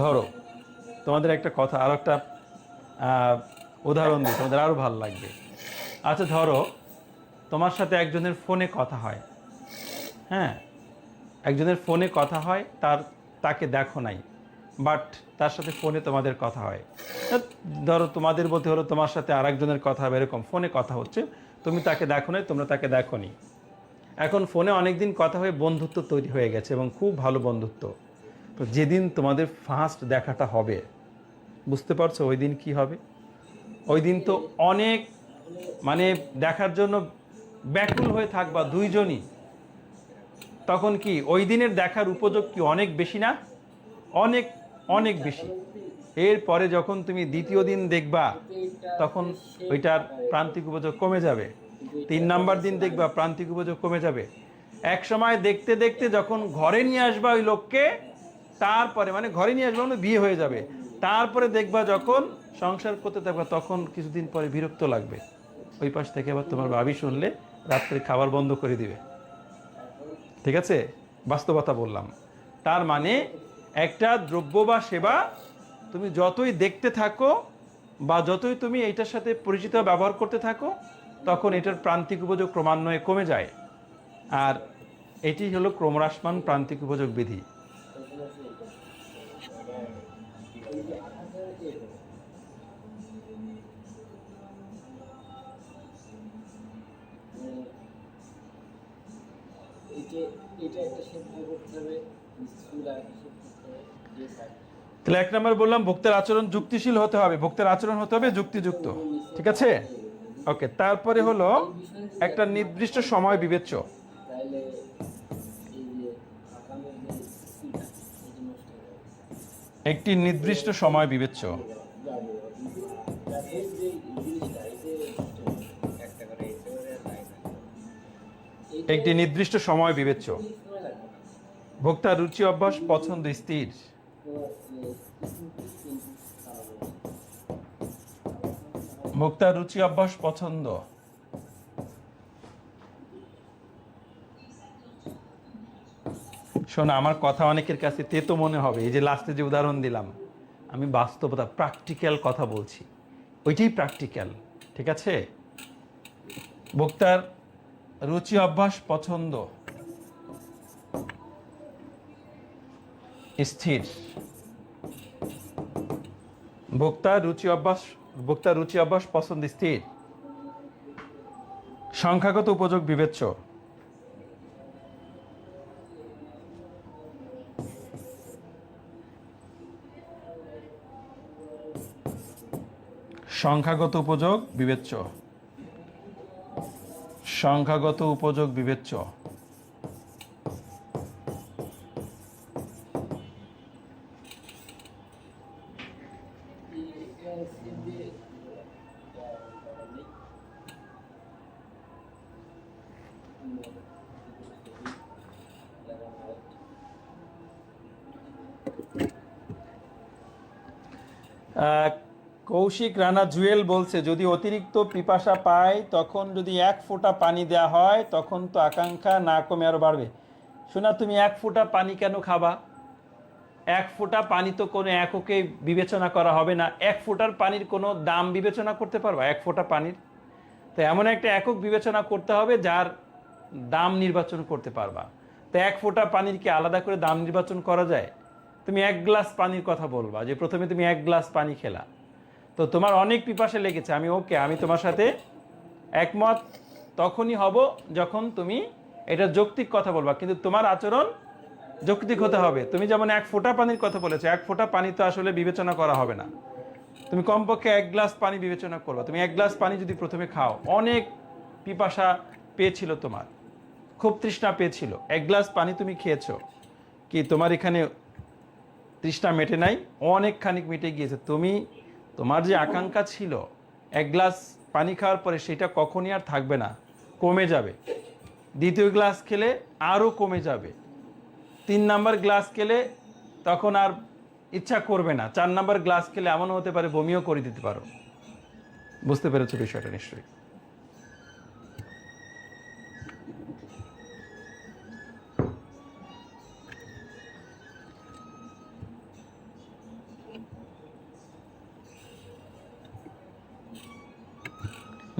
ধরো তোমাদের একটা কথা, আরও একটা উদাহরণ দিই, তোমাদের আরও ভালো লাগবে। আচ্ছা ধরো তোমার সাথে একজনের ফোনে কথা হয়, হ্যাঁ, একজনের ফোনে কথা হয়, তাকে দেখো নাই, বাট তার সাথে ফোনে তোমাদের কথা হয়। ধরো তোমাদের মধ্যে হলো তোমার সাথে আরেকজনের কথা হবে, এরকম ফোনে কথা হচ্ছে, তুমি তাকে দেখো নাই, তোমরা তাকে দেখো নি। এখন ফোনে অনেক দিন কথা হয়ে বন্ধুত্ব তৈরি হয়ে গেছে এবং খুব ভালো বন্ধুত্ব। তো যেদিন তোমাদের ফার্স্ট দেখাটা হবে, বুঝতে পারছো ওই দিন কি হবে? ওই দিন তো অনেক মানে দেখার জন্য ব্যাকুল হয়ে থাকবা দুইজনই। তখন কি ওই দিনের দেখার উপযোগ কি অনেক বেশি না? অনেক অনেক বেশি। এরপরে যখন তুমি দ্বিতীয় দিন দেখবা তখন ওইটার প্রান্তিক উপযোগ কমে যাবে, 3 নাম্বার দিন দেখবা প্রান্তিক উপযোগ কমে যাবে। এক সময় দেখতে দেখতে যখন ঘরে নিয়ে আসবা ওই লোককে, তারপরে মানে ঘরে নিয়ে আসবা মানে বিয়ে হয়ে যাবে, তারপরে দেখবা যখন সংসার করতে থাকবা তখন কিছুদিন পরে বিরক্ত লাগবে। ওই পাশ থেকে আবার তোমার ভাবি শুনলে রাত্রে খাবার বন্ধ করে দিবে। ঠিক আছে, বাস্তবতা বললাম। তার মানে একটা দ্রব্য বা সেবা তুমি যতই দেখতে থাকো বা যতই তুমি এইটার সাথে পরিচিত ব্যবহার করতে থাকো, তখন এটার প্রান্তিক উপযোগ ক্রমান্বয়ে কমে যায়। আর এটি হলো ক্রমহ্রাসমান প্রান্তিক উপযোগ বিধি। তাহলে 1 নম্বর বললাম ভোক্তার আচরণ যুক্তিশীল হতে হবে, ভোক্তার আচরণ হতে হবে যুক্তিযুক্ত। ঠিক আছে, ওকে। তারপরে হলো একটা নির্দিষ্ট সময় বিবেচ্য। একটি নির্দিষ্ট সময় বিবেচ্য। একটি নির্দিষ্ট সময় বিবেচ্য। ভোক্তার রুচি অভ্যাস পছন্দ স্থির। ভোক্তার রুচি অভ্যাস পছন্দ। শোনো, আমার কথা অনেকের কাছে তেতো মনে হবে, এই যে লাস্টে যে উদাহরণ দিলাম, আমি বাস্তবতা প্র্যাকটিক্যাল কথা বলছি, ওইটাই প্র্যাকটিক্যাল। ঠিক আছে, ভোক্তার রুচি অভ্যাস পছন্দ স্থির। ভোক্তার রুচি অভ্যাস পছন্দ স্থির। সংখ্যাগত উপযোগ বিবেচ্য। সংখ্যাগত উপযোগ বিবেচ্য। সংখ্যাগত উপযোগ বিবেচ্য। কৌশিক রানা জুয়েল বলছে, যদি অতিরিক্ত পিপাসা পায় তখন যদি 1 ফোঁটা পানি দেওয়া হয় তখন তো আকাঙ্ক্ষা না কমে আরো বাড়বে। শোনা, তুমি 1 ফোঁটা পানি কেন খাবা? এক ফোঁটা পানি তো কোনো এককে বিবেচনা করা হবে না। এক ফোঁটার পানির কোনো দাম বিবেচনা করতে পারবা? এক ফোঁটা পানির তো এমন একটা একক বিবেচনা করতে হবে যার দাম নির্বাচন করতে পারবা। তো এক ফোঁটা পানির কি আলাদা করে দাম নির্বাচন করা যায়? তুমি এক গ্লাস পানির কথা বলবা, যে প্রথমে তুমি এক গ্লাস পানি খেলা, তো তোমার অনেক পিপাসা লেগেছে, আমি ওকে, আমি তোমার সাথে একমত তখনই হব যখন তুমি এটা যৌক্তিক কথা বলবা, কিন্তু তোমার আচরণ যৌক্তিক হতে হবে। তুমি যেমন এক ফোঁটা পানির কথা বলেছো, এক ফোঁটা পানি তো আসলে বিবেচনা করা হবে না। তুমি কমপক্ষে এক গ্লাস পানি বিবেচনা করবা। তুমি এক গ্লাস পানি যদি প্রথমে খাও, অনেক পিপাসা পেয়েছিল, তোমার খুব তৃষ্ণা পেয়েছিল, এক গ্লাস পানি তুমি খেয়েছো, কি তোমার এখানে তৃষ্ণা মেটে নাই? অনেকখানি মিটে গিয়েছে। তুমি তোমার যে আকাঙ্ক্ষা ছিল এক গ্লাস পানি খাওয়ার পরে, সেটা কখনই আর থাকবে না, কমে যাবে। দ্বিতীয় গ্লাস খেলে আরও কমে যাবে। 3 নাম্বার গ্লাস খেলে তখন আর ইচ্ছা করবে না। 4 নাম্বার গ্লাস খেলে এমনও হতে পারে বমিও করে দিতে পারো। বুঝতে পেরেছো বিষয়টা নিশ্চয়ই?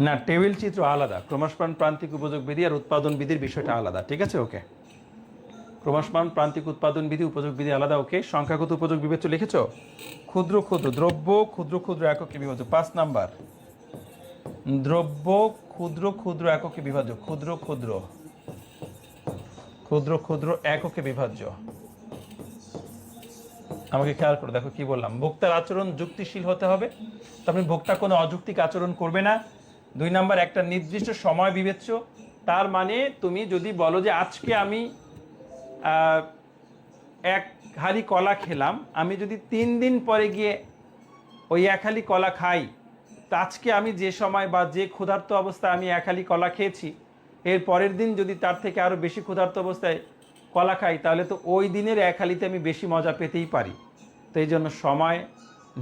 না, টেবিল চিত্র আলাদা। ক্রমশমান প্রান্তিক উপযোগ বিধি আর উৎপাদন বিধির বিষয়টা আলাদা, ঠিক আছে? ওকে, ক্রমশমান প্রান্তিক উৎপাদন বিধি, উপযোগ বিধি আলাদা। ওকে, সংখ্যাগত উপযোগ বিবেচ্য লিখেছো? ক্ষুদ্র ক্ষুদ্র দ্রব্য, ক্ষুদ্র ক্ষুদ্র এককে বিভাজ্য। 5 নাম্বার, দ্রব্য ক্ষুদ্র ক্ষুদ্র এককে বিভাজ্য। ক্ষুদ্র ক্ষুদ্র ক্ষুদ্র ক্ষুদ্র এককে বিভাজ্য। আমাকে খেয়াল করে দেখো কি বললাম, ভোক্তার আচরণ যুক্তিশীল হতে হবে। তবে ভোক্তা কোনো অযৌক্তিক আচরণ করবে না। 2 নাম্বার, একটা নির্দিষ্ট সময় বিবেচ্য। তার মানে তুমি যদি বলো যে আজকে আমি এক হাঁড়ি কলা খেলাম, আমি যদি 3 দিন পরে গিয়ে ওই এক হাঁড়ি কলা খাই, তা আজকে আমি যে সময় বা যে ক্ষুধার্ত অবস্থায় আমি এক হাঁড়ি কলা খেয়েছি, এর পরের দিন যদি তার থেকে আরও বেশি ক্ষুধার্ত অবস্থায় কলা খাই, তাহলে তো ওই দিনের এক হাঁড়িতে আমি বেশি মজা পেতেই পারি। তো এই জন্য সময়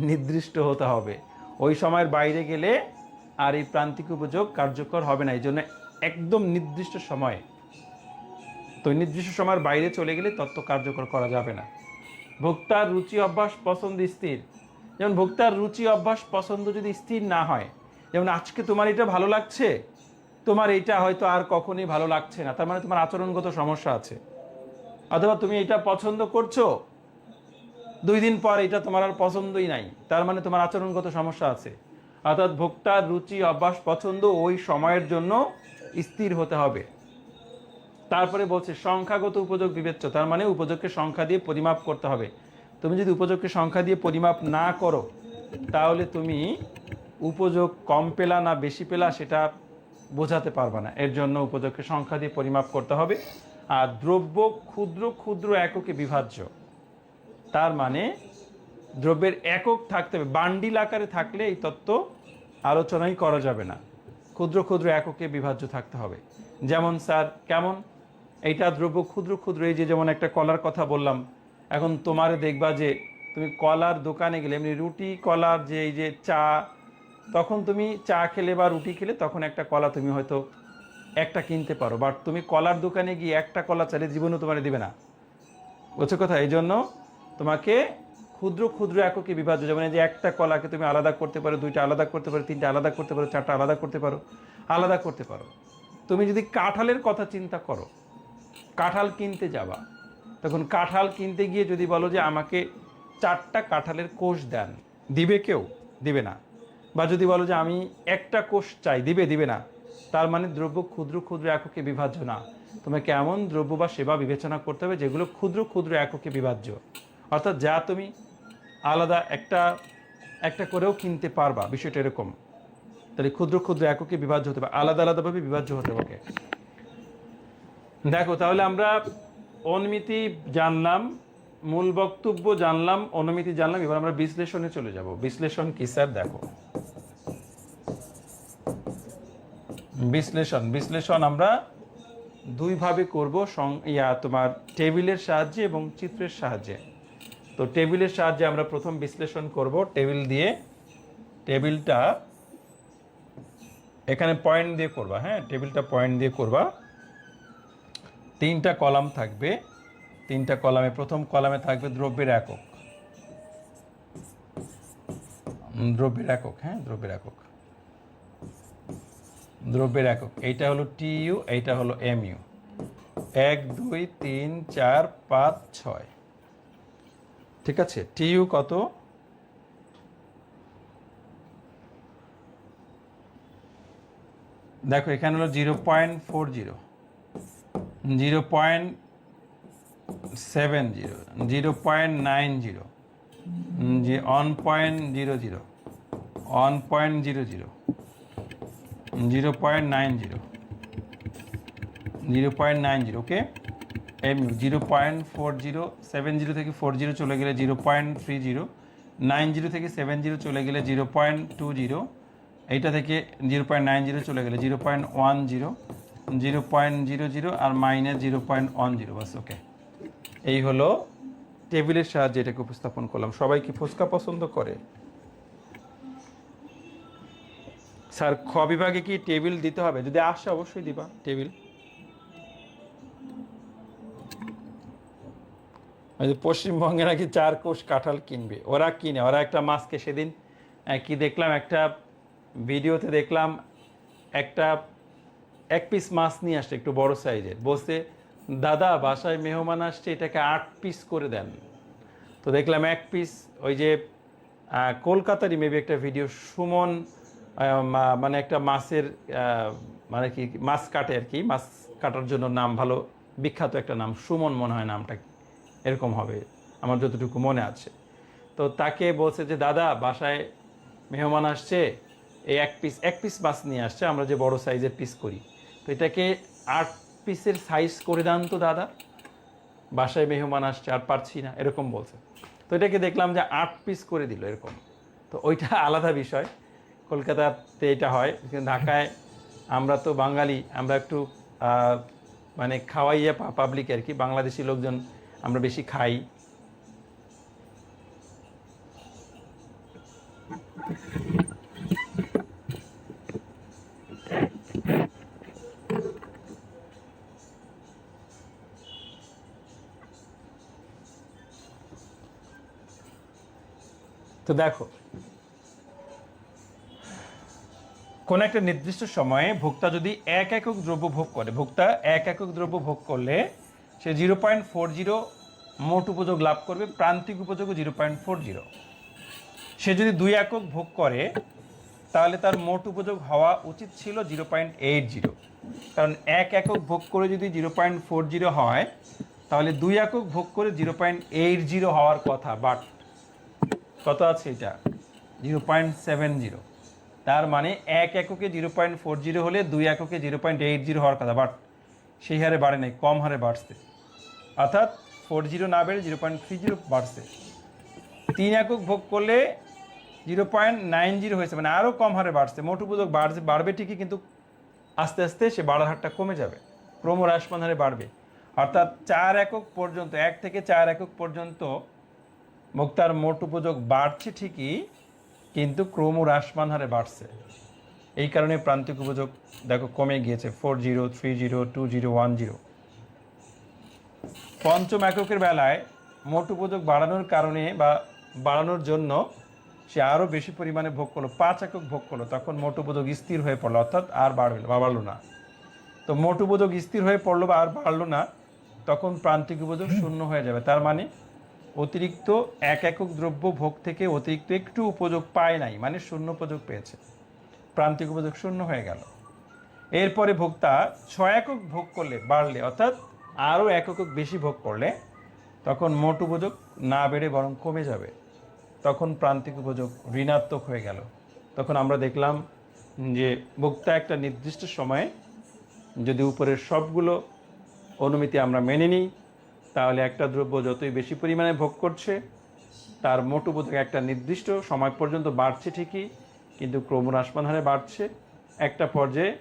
নির্দিষ্ট হতে হবে। ওই সময়ের বাইরে গেলে আর এই প্রান্তিক উপযোগ কার্যকর হবে না। এই জন্য একদম নির্দিষ্ট সময়ে, তো নির্দিষ্ট সময়ের বাইরে চলে গেলে তত্ত্ব কার্যকর করা যাবে না। ভোক্তার রুচি অভ্যাস পছন্দ স্থির। যেমন ভোক্তার রুচি অভ্যাস পছন্দ যদি স্থির না হয়, যেমন আজকে তোমার এটা ভালো লাগছে, তোমার এটা হয়তো আর কখনোই ভালো লাগছে না, তার মানে তোমার আচরণগত সমস্যা আছে। অথবা তুমি এটা পছন্দ করছো, 2 দিন পর এটা তোমার আর পছন্দই নাই, তার মানে তোমার আচরণগত সমস্যা আছে। অর্থাৎ ভোক্তার রুচি অভ্যাস পছন্দ ওই সময়ের জন্য স্থির হতে হবে। তারপরে বলছে সংখ্যাগত উপযোগ বিবেচ্য, তার মানে উপযোগকে সংখ্যা দিয়ে পরিমাপ করতে হবে। তুমি যদি উপযোগকে সংখ্যা দিয়ে পরিমাপ না করো, তাহলে তুমি উপযোগ কম পেলা না বেশি পেলা সেটা বোঝাতে পারবে না। এর জন্য উপযোগকে সংখ্যা দিয়ে পরিমাপ করতে হবে। আর দ্রব্য ক্ষুদ্র ক্ষুদ্র এককে বিভাজ্য, তার মানে দ্রব্যের একক থাকতে হবে। বান্ডিল আকারে থাকলে এই তত্ত্ব আলোচনাই করা যাবে না। ক্ষুদ্র ক্ষুদ্র এককে বিভাজ্য থাকতে হবে। যেমন স্যার কেমন? এইটা দ্রব্য ক্ষুদ্র ক্ষুদ্র, এই যে যেমন একটা কলার কথা বললাম, এখন তোমারে দেখবা যে তুমি কলার দোকানে গেলে, এমনি রুটি কলার যে এই যে চা, তখন তুমি চা খেলে বা রুটি খেলে তখন একটা কলা তুমি হয়তো একটা কিনতে পারো, বাট তুমি কলার দোকানে গিয়ে একটা কলা চাইলে জীবনও তোমার দিবে না। বুঝছো কথা? এই জন্য তোমাকে ক্ষুদ্র ক্ষুদ্র এককে বিভাজ্য, যেমন এই যে একটা কলাকে তুমি আলাদা করতে পারো, 2টা আলাদা করতে পারো, 3টা আলাদা করতে পারো, 4টা আলাদা করতে পারো, আলাদা করতে পারো। তুমি যদি কাঁঠালের কথা চিন্তা করো, কাঁঠাল কিনতে যাবা, তখন কাঁঠাল কিনতে গিয়ে যদি বলো যে আমাকে 4টা কাঁঠালের কোষ দেন, দিবে কেউ? দিবে না। বা যদি বলো যে আমি একটা কোষ চাই, দিবে না। তার মানে দ্রব্য ক্ষুদ্র ক্ষুদ্র এককে বিভাজ্য না। তোমাকে এমন দ্রব্য বা সেবা বিবেচনা করতে হবে যেগুলো ক্ষুদ্র ক্ষুদ্র এককে বিভাজ্য, অর্থাৎ যা তুমি আলাদা একটা একটা করেও কিনতে পারবা, বিষয়টা এরকম। তাহলে ক্ষুদ্র ক্ষুদ্র এককে বিভাজ্য হতে হবে, আলাদা আলাদাভাবে বিভাজ্য হতে হবে। দেখো, তাহলে আমরা অনুমিতি জানলাম, মূল বক্তব্য জানলাম, অনুমিতি জানলাম। এবার আমরা বিশ্লেষণে চলে যাব। বিশ্লেষণ কি স্যার? দেখো, বিশ্লেষণ আমরা 2 ভাবে করব, তোমার টেবিলের সাহায্যে এবং চিত্রের সাহায্যে। তো টেবিলের সাহায্যে আমরা প্রথম বিশ্লেষণ করব। টেবিল দিয়ে, টেবিলটা এখানে পয়েন্ট দিয়ে করবা। হ্যাঁ, টেবিলটা পয়েন্ট দিয়ে করবা। 3টা কলাম থাকবে, তিনটা কলামে, প্রথম কলামে থাকবে দ্রব্যের একক, হ্যাঁ, দ্রব্যের একক এইটা হলো টিইউ, এইটা হলো এমইউ। 1 2 3 4 5 6, ঠিক আছে। টিইউ কত? দেখো এখানে হলো 0.40, 0.70, 0.90, 1.00, 1.00, 0.90, 0.90, ওকে। এমইউ 0.40, 70 থেকে 40 চলে গেলে 0.30, 90 থেকে 70 চলে গেলে 0.20, এইটা থেকে 0.90 চলে গেলে 0.10, 0.00 আর -0.10, বাস, ওকে। এই হলো টেবিলের সাহায্যে এটাকে উপস্থাপন করলাম। সবাই কি ফুচকা পছন্দ করে? স্যার খ বিভাগে কি টেবিল দিতে হবে? যদি আসে অবশ্যই দিবা টেবিল। পশ্চিমবঙ্গে নাকি 4 কোষ কাঁঠাল কিনবে, ওরা কিনে, ওরা একটা মাছকে সেদিন কি দেখলাম, একটা ভিডিওতে দেখলাম, একটা 1 পিস মাছ নিয়ে আসছে একটু বড় সাইজের, বলছে দাদা বাসায় মেহমান আসছে, এটাকে 8 পিস করে দেন। তো দেখলাম 1 পিস, ওই যে কলকাতারই মেবি একটা ভিডিও, সুমন মানে একটা মাছের মানে কি মাছ কাটে আর কি, মাছ কাটার জন্য নাম ভালো বিখ্যাত একটা নাম, সুমন মনে হয় নামটা, এরকম হবে আমার যতটুকু মনে আছে। তো তাকে বলছে যে দাদা বাসায় মেহমান আসছে, এই 1 পিস মাছ নিয়ে আসছে, আমরা যে বড় সাইজের পিস করি, তো এটাকে 8 পিসের সাইজ করে দেন তো দাদা, বাসায় মেহমান আসছে আর পারছি না, এরকম বলছে। তো এটাকে দেখলাম যে 8 পিস করে দিল এরকম। তো ওইটা আলাদা বিষয়, কলকাতাতে এটা হয়, কিন্তু ঢাকায় আমরা তো বাঙালি, আমরা একটু মানে খাওয়াইয়া পাবলিক আর কি, বাংলাদেশি লোকজন আমরা বেশি খাই। তো দেখো কোন একটা নির্দিষ্ট সময়ে ভোক্তা যদি 1 একক দ্রব্য ভোগ করে, ভোক্তা 1 একক দ্রব্য ভোগ করলে সে 0.40 মোট উপযোগ লাভ করবে, প্রান্তিক উপযোগও 0.40। সে যদি 2 একক ভোগ করে তাহলে তার মোট উপযোগ হওয়া উচিত ছিল 0.80, কারণ 1 একক ভোগ করে যদি 0.40 হয় তাহলে 2 একক ভোগ করে 0.80 হওয়ার কথা, বাট কত আছে এটা 0.70। তার মানে 1 এককে 0.40 হলে 2 এককে 0.80 হওয়ার কথা, বাট সেই হারে বাড়ে নাই, কম হারে বাড়ছে, অর্থাৎ 40 না বেড়ে 0.30 বাড়ছে। 3 একক ভোগ করলে 0.90 হয়েছে, মানে আরও কম হারে বাড়ছে। মোট উপযোগ বাড়বে ঠিকই, কিন্তু আস্তে আস্তে সে বাড়ার হারটা কমে যাবে, ক্রমহ্রাসমান হারে বাড়বে। অর্থাৎ 4 একক পর্যন্ত, 1 থেকে 4 একক পর্যন্ত ভোক্তার মোট উপযোগ বাড়ছে ঠিকই, কিন্তু ক্রমহ্রাসমান হারে বাড়ছে। এই কারণে প্রান্তিক উপযোগ দেখো কমে গিয়েছে, 40, 30, 20, 10। পঞ্চম এককের বেলায় মোট উপযোগ বাড়ানোর কারণে বা বাড়ানোর জন্য সে আরও বেশি পরিমাণে ভোগ করলো, 5 একক ভোগ করলো, তখন মোট উপযোগ স্থির হয়ে পড়লো, অর্থাৎ আর বাড়লো না। তো মোট উপযোগ স্থির হয়ে পড়লো বা আর বাড়লো না, তখন প্রান্তিক উপযোগ শূন্য হয়ে যাবে। তার মানে অতিরিক্ত 1 একক দ্রব্য ভোগ থেকে অতিরিক্ত একটু উপযোগ পায় নাই, মানে শূন্য উপযোগ পেয়েছে, প্রান্তিক উপযোগ শূন্য হয়ে গেল। এরপরে ভোক্তা 6 একক ভোগ করলে বাড়লে, অর্থাৎ আরও 1 একক বেশি ভোগ করলে, তখন মোট উপযোগ না বেড়ে বরং কমে যাবে, তখন প্রান্তিক উপযোগ ঋণাত্মক হয়ে গেল। তখন আমরা দেখলাম যে ভোক্তা একটা নির্দিষ্ট সময়ে যদি উপরের সবগুলো অনুমিতি আমরা মেনে নিই, তাহলে একটা দ্রব্য যতই বেশি পরিমাণে ভোগ করছে তার মোট উপযোগ একটা নির্দিষ্ট সময় পর্যন্ত বাড়ছে ঠিকই, কিন্তু ক্রমহ্রাসমান হারে বাড়ছে, একটা পর্যায়ে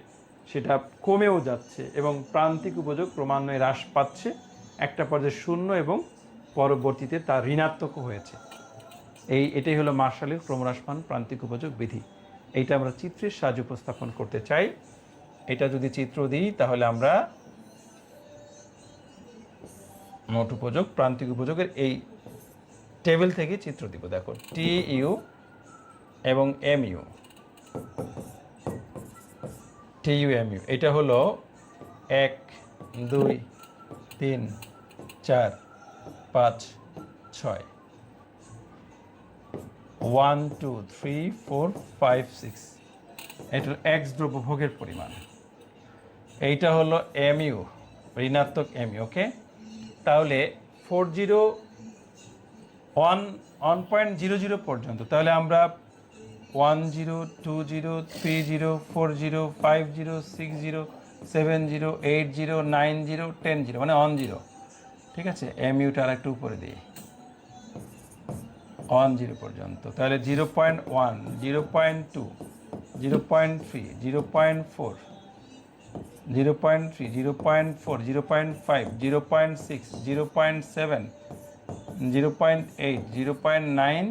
সেটা কমেও যাচ্ছে এবং প্রান্তিক উপযোগ ক্রমান্বয়ে হ্রাস পাচ্ছে, একটা পর্যায়ে শূন্য এবং পরবর্তীতে তা ঋণাত্মক হয়েছে। এটাই হলো মার্শালের ক্রমহ্রাসমান প্রান্তিক উপযোগ বিধি। এইটা আমরা চিত্রের সাহায্যে উপস্থাপন করতে চাই। এটা যদি চিত্র দিই তাহলে আমরা মোট উপযোগ প্রান্তিক উপযোগের এই টেবিল থেকে চিত্র দিব। দেখো টি ইউ এবং M U, T U M U, এটা হলো 1 2 3 4 5 6, 1 2 3 4 5 6, এটা হলো এক্স দ্রব্যভোগের পরিমাণ। এইটা হলো এম ইউ, ঋণাত্মক এম ইউ। ওকে, তাহলে 1.00 পর্যন্ত, তাহলে আমরা 10 20 30 40 50 60 70 80 90 10 মানে 10, ঠিক আছে। এম ইউটা আর একটু উপরে দিই 10 পর্যন্ত, তাহলে 0.1 0.2 0.3 0.4 0.3 0.4 0.5 0.6 0.7 0.8 0.9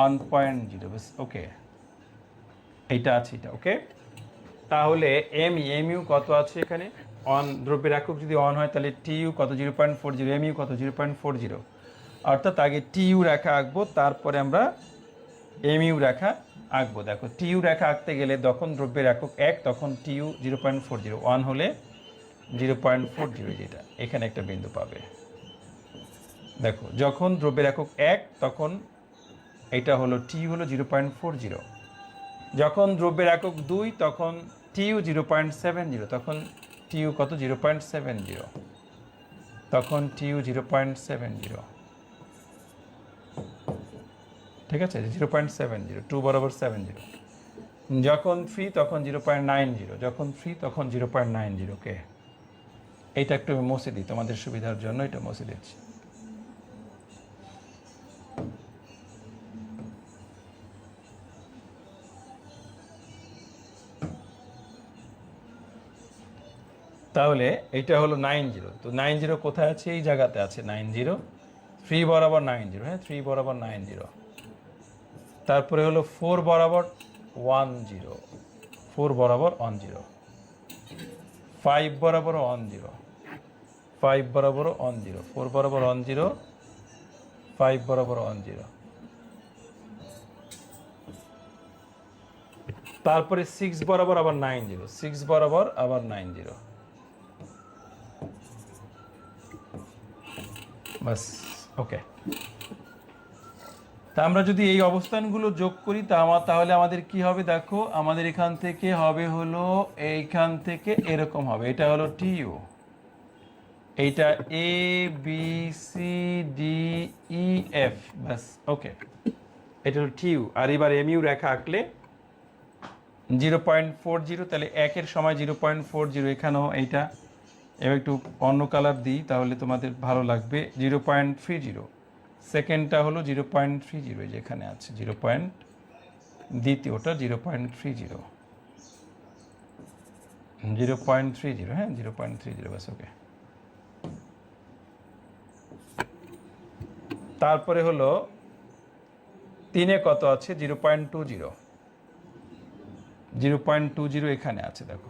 1.0 ব্যাস। ওকে, এইটা আছে এটা। ওকে, তাহলে এমইউ কত আছে এখানে? অন দ্রব্যের একক যদি অন হয় তাহলে টিইউ কত? 0.40, এমইউ কত? 0.40, অর্থাৎ আগে টিইউ রেখা আঁকবো, তারপরে আমরা এমইউ রেখা আঁকবো। দেখো টিইউ রেখা আঁকতে গেলে যখন দ্রব্যের একক 1 তখন টিইউ 0.40, 1 হলে 0.40, যেটা এখানে একটা বিন্দু পাবে। দেখো যখন দ্রব্যের একক 1 তখন এটা হলো টিইউ হলো 0.40, যখন দ্রব্যের একক 2 তখন টিইউ 0.70, তখন টিইউ কত? 0.70, তখন টিইউ 0.70, ঠিক আছে, 0.70, 2 বরাবর 70। যখন 3 তখন 0.90, যখন 3 তখন 0.90। ওকে, এইটা একটু আমি মুছে দিই তোমাদের সুবিধার জন্য, এটা মুছে দিচ্ছি। তাহলে এটা হলো 90, তো 90 কোথায় আছে? এই জায়গাতে আছে 90, 3 বরাবর 90, হ্যাঁ 3 বরাবর 90। তারপরে হলো 4 বরাবর 10, 4 বরাবর 10, 5 বরাবর 10, 5 বরাবর 10, 4 বরাবর 10, 5 বরাবর 10। তারপরে 6 বরাবর আবার 90, 6 বরাবর আবার 90, বাস। ওকে, তা আমরা যদি এই অবস্থানগুলো যোগ করি তাহলে আমাদের কি হবে? দেখো আমাদের এখান থেকে হবে হলো, এইখান থেকে এরকম হবে। এটা হলো টিইউ, এইটা A B C D E F, বাস। ওকে, এটা হলো টিইউ। আর এবার এমইউ রেখা আঁকলে 0.40, তাহলে 1-এর সময় 0.40, এখানেও এইটা। এবার একটু অন্য কালার দিই তাহলে তোমাদের ভালো লাগবে। 0.30, সেকেন্ডটা হলো 0.30, যেখানে আছে দ্বিতীয়টা 0.30, 0.30, হ্যাঁ 0.30, বাস। ওকে, তারপরে হলো 3-এ কত আছে? 0.20, 0.20 এখানে আছে, দেখো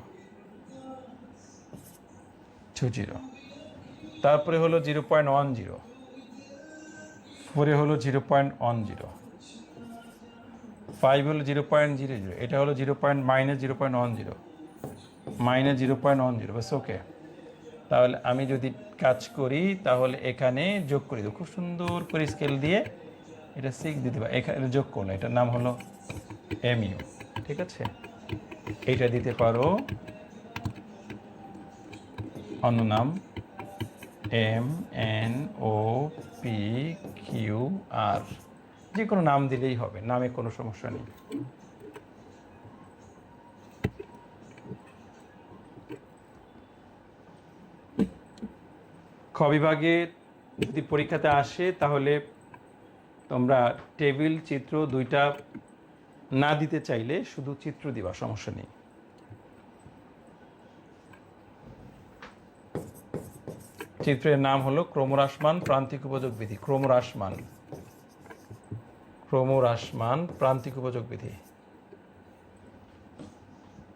20। তারপরে হলো 0.10, 4-এ হলো 0.10, 5 হলো 0.00, এটা হলো -0.10, -0.10, বাস। ওকে, তাহলে আমি যদি কাজ করি তাহলে এখানে যোগ করে দেবো খুব সুন্দর করে স্কেল দিয়ে, এটা 6 দিতে পারে, এখানে যোগ করলো, এটার নাম হলো এমইউ, ঠিক আছে। এইটা দিতে পারো অন্য নাম M N O P Q R, যে কোনো নাম দিলেই হবে, নামে কোনো সমস্যা নেই। খ বিভাগে যদি পরীক্ষাতে আসে তাহলে তোমরা টেবিল চিত্র দুইটা না দিতে চাইলে শুধু চিত্র দিবা, সমস্যা নেই। চিত্রের নাম হলো ক্রমহ্রাসমান প্রান্তিক উপযোগ বিধি। ক্রমহ্রাসমান প্রান্তিক উপযোগ বিধি,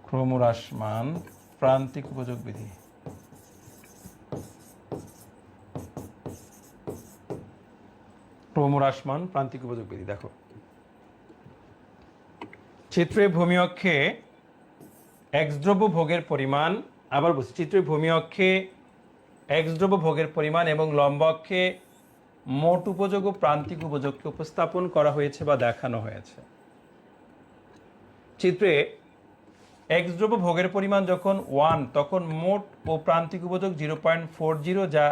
ক্রমহ্রাসমান প্রান্তিক উপযোগ বিধি। ক্রমহ্রাসমান প্রান্তিক উপযোগ বিধি। দেখো চিত্রে ভূমি অক্ষে এক্স দ্রব্য ভোগের পরিমাণ, আবার বলছি, চিত্রে ভূমি অক্ষে এক্স দ্রব্য ভোগের পরিমাণ এবং লম্ব অক্ষে মোট উপযোগ ও প্রান্তিক উপযোগকে উপস্থাপন করা হয়েছে বা দেখানো হয়েছে। চিত্রে এক্স দ্রব্য ভোগের পরিমাণ যখন 1 তখন মোট ও প্রান্তিক উপযোগ 0.40 যা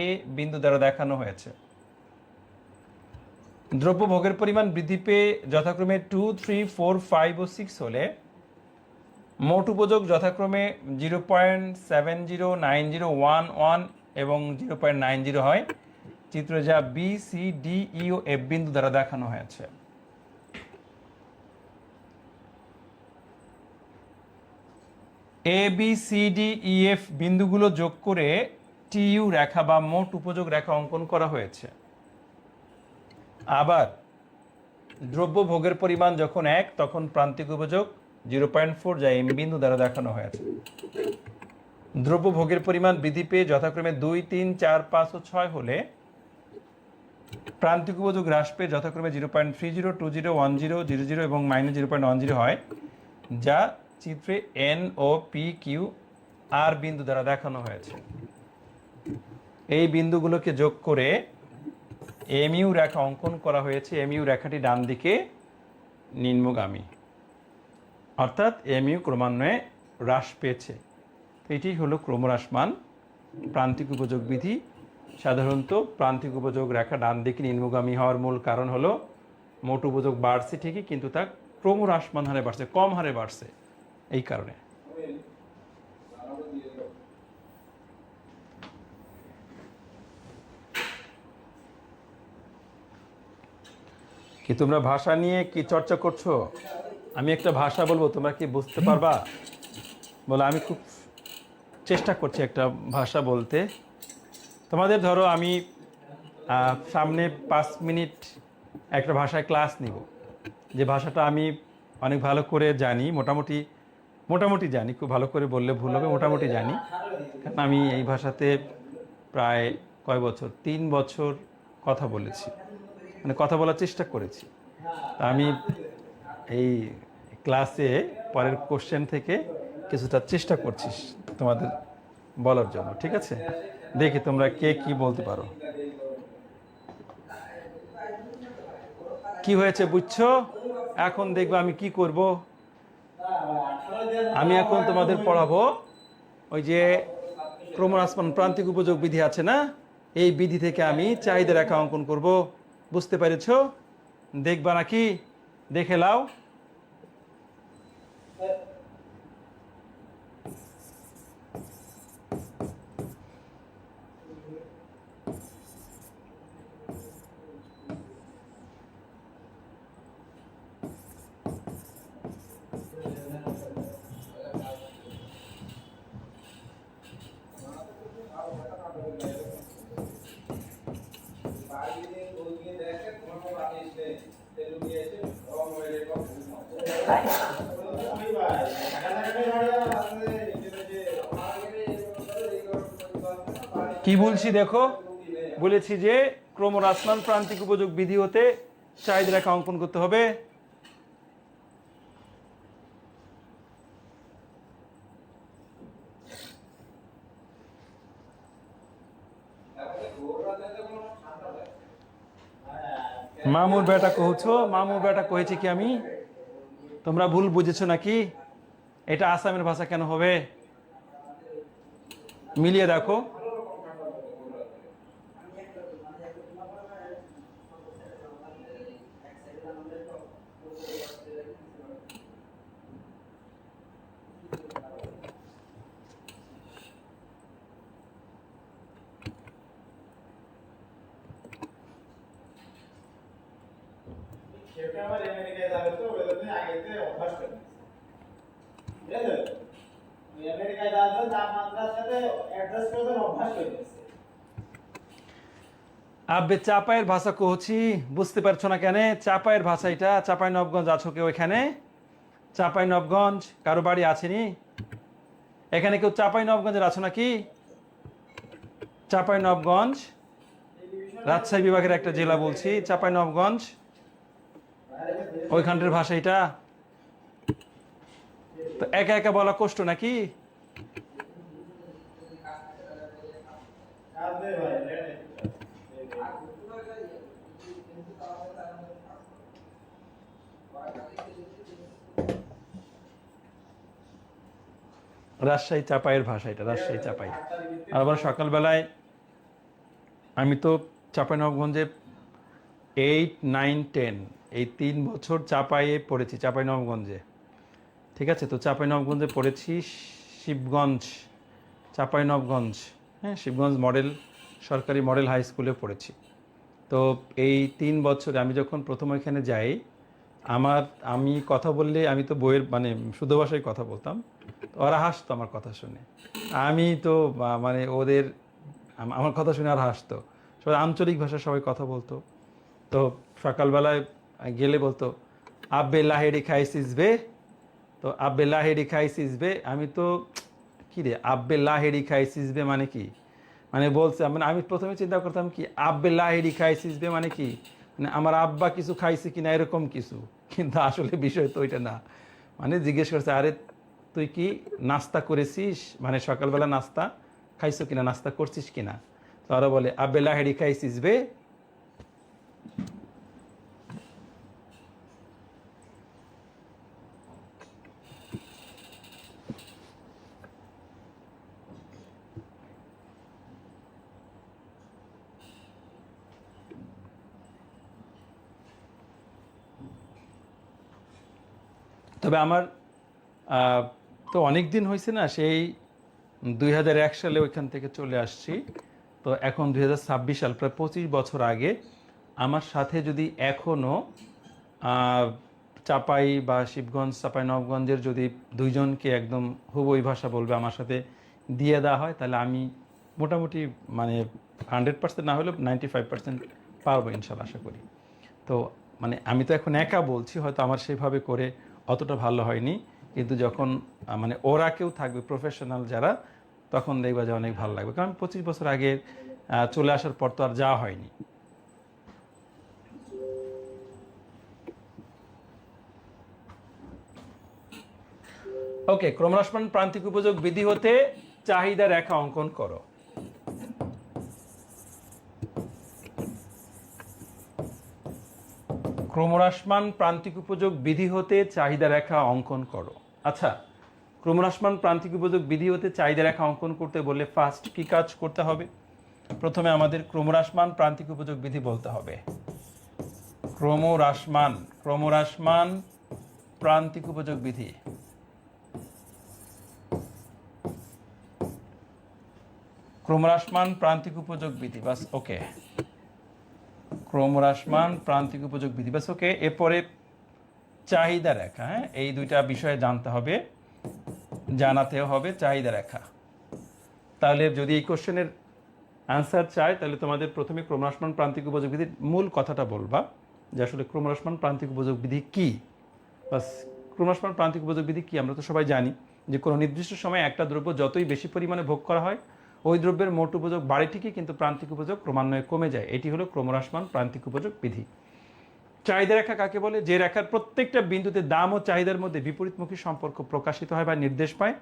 এ বিন্দু দ্বারা দেখানো হয়েছে। দ্রব্য ভোগের পরিমাণ বৃদ্ধি পেয়ে যথাক্রমে 2, 3, 4, 5 ও 6 হলে মোট উপযোগ যথাক্রমে 0.70, 90, 11 এবং 0.90 হয়। চিত্রে যা বি, সি, ডি, ই ও এফ বিন্দু দ্বারা দেখানো হয়েছে। এ, B, C, D, E, F বিন্দুগুলো যোগ করে টিইউ রেখা বা মোট উপযোগ রেখা অঙ্কন করা হয়েছে। আবার দ্রব্য ভোগের পরিমাণ যখন 1 তখন প্রান্তিক উপযোগ 0.4 যা এম বিন্দু দ্বারা দেখানো হয়েছে। দ্রব্য ভোগের পরিমাণ বৃদ্ধি পেয়ে যথাক্রমে 2, 3, 4, 5 ও 6 হলে প্রান্তিক উপযোগ হ্রাস পেয়ে যথাক্রমে 0.30, 20, 10, 00 এবং -0.10 হয়, যা চিত্রে এন ও পি, কিউ, আর বিন্দু দ্বারা দেখানো হয়েছে। এই বিন্দুগুলোকে যোগ করে এমইউ রেখা অঙ্কন করা হয়েছে। এমইউ রেখাটি ডান দিকে নিম্নগামী, অর্থাৎ এমইউ ক্রমান্বয়ে হ্রাস পেয়েছে। এটি হলো ক্রমহ্রাসমান প্রান্তিক উপযোগ বিধি। সাধারণত প্রান্তিক উপযোগ রেখা ডান দিকে নিম্নগামী হওয়ার মূল কারণ হলো মোট উপযোগ বাড়ছে ঠিকই, কিন্তু তা ক্রমহ্রাসমান হারে বাড়ছে, কম হারে বাড়ছে। এই কারণে কি তোমরা ভাষা নিয়ে কি চর্চা করছো? আমি একটা ভাষা বলবো, তোমরা কি বুঝতে পারবা? বলে আমি খুব চেষ্টা করছি একটা ভাষা বলতে। তোমাদের ধরো আমি সামনে 5 মিনিট একটা ভাষায় ক্লাস নিব, যে ভাষাটা আমি অনেক ভালো করে জানি, মোটামুটি জানি, খুব ভালো করে বললে ভুল হবে, মোটামুটি জানি। কারণ আমি এই ভাষাতে প্রায় কয় বছর, 3 বছর কথা বলেছি, মানে কথা বলার চেষ্টা করেছি। তা আমি এই ক্লাসে পরের কোশ্চেন থেকে কিছুটা চেষ্টা করছি তোমাদের বলার জন্য, ঠিক আছে? দেখি তোমরা কে কি বলতে পারো। কি হয়েছে বুঝছো? এখন দেখবে আমি কি করব। আমি এখন তোমাদের পড়াবো ওই যে ক্রমহ্রাসমান প্রান্তিক উপযোগ বিধি আছে না, এই বিধি থেকে আমি চাহিদা রেখা অঙ্কন করব। বুঝতে পেরেছো? দেখবা নাকি? দেখে লাও। কি বলছি দেখো, বলেছি যে ক্রমহ্রাসমান প্রান্তিক উপযোগ বিধি হতে চাহিদা রেখা অঙ্কন করতে হবে। মামুর বেটা কহছো, মামুর বেটা কহেছি কি আমি? তোমরা ভুল বুঝেছো নাকি? এটা আসামের ভাষা কেন হবে? মিলিয়ে দেখো। আবে চাপায়ের ভাষা কহছি, বুঝতে পারছো না কেন? চাপায়ের ভাষা এটা। চাঁপাইনবাবগঞ্জ আছো কেউ এখানে? চাঁপাইনবাবগঞ্জ কারো বাড়ি আছেনি এখানে? কেউ চাঁপাইনবাবগঞ্জের আছো নাকি? চাঁপাইনবাবগঞ্জ রাজশাহী বিভাগের একটা জেলা বলছি, চাঁপাইনবাবগঞ্জ, ওইখানটার ভাষা এটা। তো একা একা বলা কষ্ট নাকি? রাজশাহী চাপাইয়ের ভাষা এটা, রাজশাহী চাপাই। আর আবার সকালবেলায় আমি তো চাঁপাইনবাবগঞ্জে 8, 9, 10 এই 3 বছর চাপাইয়ে পড়েছি, চাঁপাইনবাবগঞ্জে। ঠিক আছে, তো চাঁপাইনবাবগঞ্জে পড়েছি, শিবগঞ্জ, চাঁপাইনবাবগঞ্জ, হ্যাঁ, শিবগঞ্জ মডেল সরকারি মডেল হাই স্কুলে পড়েছি। তো এই 3 বছরে আমি যখন প্রথম ওইখানে যাই, আমি কথা বললে, আমি তো বইয়ের মানে শুদ্ধ ভাষায় কথা বলতাম, তো ওরা হাসতো আমার কথা শুনে। আমি তো মানে ওদের আমার কথা শুনে আর হাসতো। সবাই আঞ্চলিক ভাষায় সবাই কথা বলতো। তো সকালবেলায় গেলে বলতো, আব্বে লাহেরি খাইছিস বে। তো আব্বে লাহেরি খাইছিস বে, আমি তো কী রে আব্বে লাহেরি খাইছিস বে মানে কি? মানে বলছে, মানে আমি প্রথমে চিন্তা করতাম কি আব্বে লাহেরি খাইছিস বে মানে কি, মানে আমার আব্বা কিছু খাইছে কিনা এরকম কিছু। কিন্তু আসলে বিষয় তো ওইটা না। মানে জিজ্ঞেস করছে, আরে তুই কি নাস্তা করেছিস, মানে সকালবেলা নাস্তা খাইছো কিনা, নাস্তা করছিস কিনা? তো ওরা বলে, আব্বে লাহেরি খাইছিস বে। তবে আমার তো অনেক দিন হয়েছে না, সেই 2001 সালে ওইখান থেকে চলে আসছি। তো এখন 2026 সাল, প্রায় 25 বছর আগে। আমার সাথে যদি এখনও চাপাই বা শিবগঞ্জ, চাঁপাইনবাবগঞ্জের যদি দুইজনকে একদম হুবই ভাষা বলবে আমার সাথে দিয়ে দেওয়া হয়, তাহলে আমি মোটামুটি মানে 100% না হলেও 95% পারবো ইনশাল্লাহ, আশা করি। তো মানে আমি তো এখন একা বলছি, হয়তো আমার সেভাবে করে অতটা ভালো হয়নি, কিন্তু যখন মানে ওরা কেউ থাকবে প্রফেশনাল যারা, তখন দেখবা যে অনেক ভালো লাগবে। কারণ 25 বছর আগে চলে আসার পর তো আর যাওয়া হয়নি। ওকে, ক্রমহ্রাসমান প্রান্তিক উপযোগ বিধি হতে চাহিদা রেখা অঙ্কন করো। ক্রমহ্রাসমান প্রান্তিক উপযোগ বিধি হতে চাহিদা রেখা অঙ্কন করো। আচ্ছা, ক্রমহ্রাসমান প্রান্তিক উপযোগ বিধি হতে চাহিদা রেখা অঙ্কন করতে বললে ফার্স্ট কি কাজ করতে হবে? প্রথমে আমাদের ক্রমহ্রাসমান প্রান্তিক উপযোগ বিধি বলতে হবে। ক্রমহ্রাসমান প্রান্তিক উপযোগ বিধি। ক্রমহ্রাসমান প্রান্তিক উপযোগ বিধি, বাস ওকে। ক্রমহ্রাসমান প্রান্তিক উপযোগ বিধি, বাস ওকে। এরপরে চাহিদা রেখা, হ্যাঁ, এই দুইটা বিষয়ে জানতে হবে, জানাতেও হবে চাহিদা রেখা। তাহলে যদি এই কোশ্চেনের অ্যান্সার চাই, তাহলে তোমাদের প্রথমে ক্রমহ্রাসমান প্রান্তিক উপযোগ বিধির মূল কথাটা বলবা, যে আসলে ক্রমহ্রাসমান প্রান্তিক উপযোগ বিধি কী। বাস, ক্রমহ্রাসমান প্রান্তিক উপযোগ বিধি কী আমরা তো সবাই জানি, যে কোনো নির্দিষ্ট সময়ে একটা দ্রব্য যতই বেশি পরিমাণে ভোগ করা হয়, ওই দ্রব্যের মোট উপযোগ বাড়ে ঠিকই, কিন্তু প্রান্তিক উপযোগ ক্রমান্বয়ে কমে যায়। এটি হলো ক্রমহ্রাসমান প্রান্তিক উপযোগ বিধি। চাহিদা রেখা কাকে বলে? যে রেখার প্রত্যেকটা বিন্দুতে দাম ও চাহিদার মধ্যে বিপরীতমুখী সম্পর্ক প্রকাশিত হয় বা নির্দেশ পায়,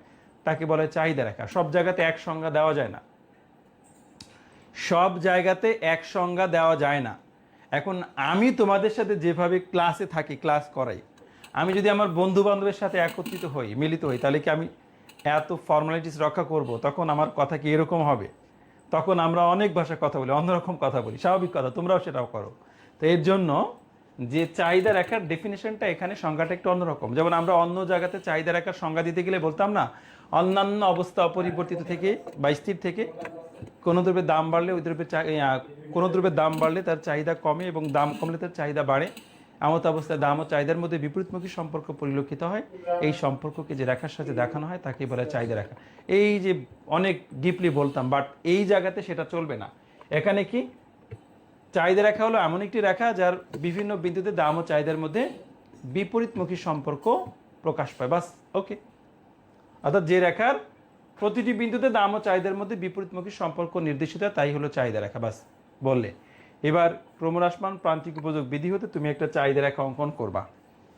তাকে বলে চাহিদা রেখা। সব জায়গাতে এক সংজ্ঞা দেওয়া যায় না, সব জায়গাতে এক সংজ্ঞা দেওয়া যায় না। এখন আমি তোমাদের সাথে যেভাবে ক্লাসে থাকি, ক্লাস করাই, আমি যদি আমার বন্ধু বান্ধবের সাথে একত্রিত হই, মিলিত হই, তাহলে কি আমি এত ফর্মালিটিস রক্ষা করব? তখন আমার কথা কি এরকম হবে? তখন আমরা অনেক ভাষায় কথা বলি, অন্যরকম কথা বলি, স্বাভাবিক কথা, তোমরাও সেটাও করো। তো এর জন্য যে চাহিদা রেখার ডেফিনেশনটা এখানে, সংজ্ঞাটা একটু অন্যরকম। যেমন আমরা অন্য জায়গাতে চাহিদা রেখার সংজ্ঞা দিতে গেলে বলতাম না, অন্যান্য অবস্থা অপরিবর্তিত থেকে বা স্থির থেকে কোনো দ্রব্যের দাম বাড়লে ওই দ্রব্যের কোনো দ্রব্যের দাম বাড়লে তার চাহিদা কমে এবং দাম কমলে তার চাহিদা বাড়ে। এমত অবস্থায় দাম ও চাহিদার মধ্যে বিপরীতমুখী সম্পর্ক পরিলক্ষিত হয়। এই সম্পর্ককে যে রেখার সাথে দেখানো হয় তাকে বলে চাহিদা রেখা। এই যে অনেক ডিপলি বলতাম, বাট এই জায়গাতে সেটা চলবে না। এখানে কি চাহিদা রেখা হলো এমন একটি রেখা যার বিভিন্ন বিন্দুতে দাম ও চাহিদার মধ্যে বিপরীতমুখী সম্পর্ক প্রকাশ পায়, বাস ওকে। অর্থাৎ যে রেখার প্রতিটি বিন্দুতে দাম ও চাহিদার মধ্যে বিপরীতমুখী সম্পর্ক নির্দেশিত, তাই হলো চাহিদা রেখা, বাস বললে। এবার ক্রমহ্রাসমান প্রান্তিক উপযোগ বিধি হতে তুমি একটা চাহিদা রেখা অঙ্কন করবা।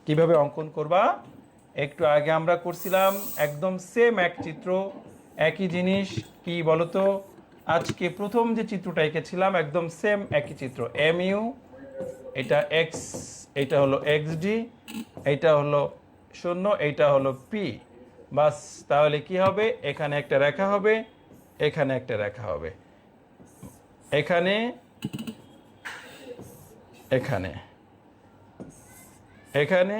কিভাবে অঙ্কন করবা? একটু আগে আমরা করছিলাম একদম সেম এক চিত্র, একই জিনিস। কি বলতো, আজকে প্রথম যে চিত্রটা এঁকেছিলাম একদম সেম একই চিত্র। এম ইউ, এটা এক্স, এটা হলো এক্স ডি, এইটা হলো 0, এইটা হলো পি। বাস, তাহলে কি হবে? এখানে একটা রেখা হবে, এখানে একটা রেখা হবে, এখানে, এখানে, এখানে,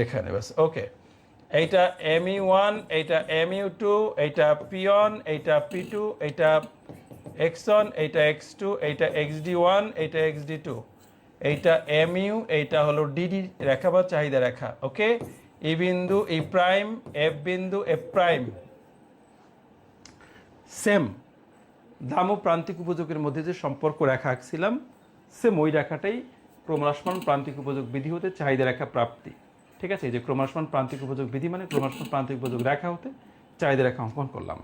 এখানে। বাস, ওকে। এইটা এম ইউ ওয়ান, এইটা এম ইউ টু, এইটা পি ওয়ান, এইটা পি টু, এইটা এক্স ওয়ান, এইটা এক্স টু, এইটা এক্স ডি ওয়ান, এইটা এক্স ডি টু, এইটা এম ইউ, এইটা হলো ডিডি রেখা বা চাহিদা রেখা। ওকে, ই বিন্দু ই প্রাইম, এফ বিন্দু এফ প্রাইম। সেম দাম ও প্রান্তিক উপযোগের মধ্যে যে সম্পর্ক রেখা আঁকছিলাম, সেম ওই রেখাটাই ক্রমহ্রাসমান প্রান্তিক উপযোগ বিধি হতে চাহিদা রেখা প্রাপ্তি। ঠিক আছে, এই যে ক্রমহ্রাসমান প্রান্তিক উপযোগ বিধি মানে ক্রমহ্রাসমান প্রান্তিক উপযোগ রেখা হতে চাহিদা রেখা অঙ্কন করলাম।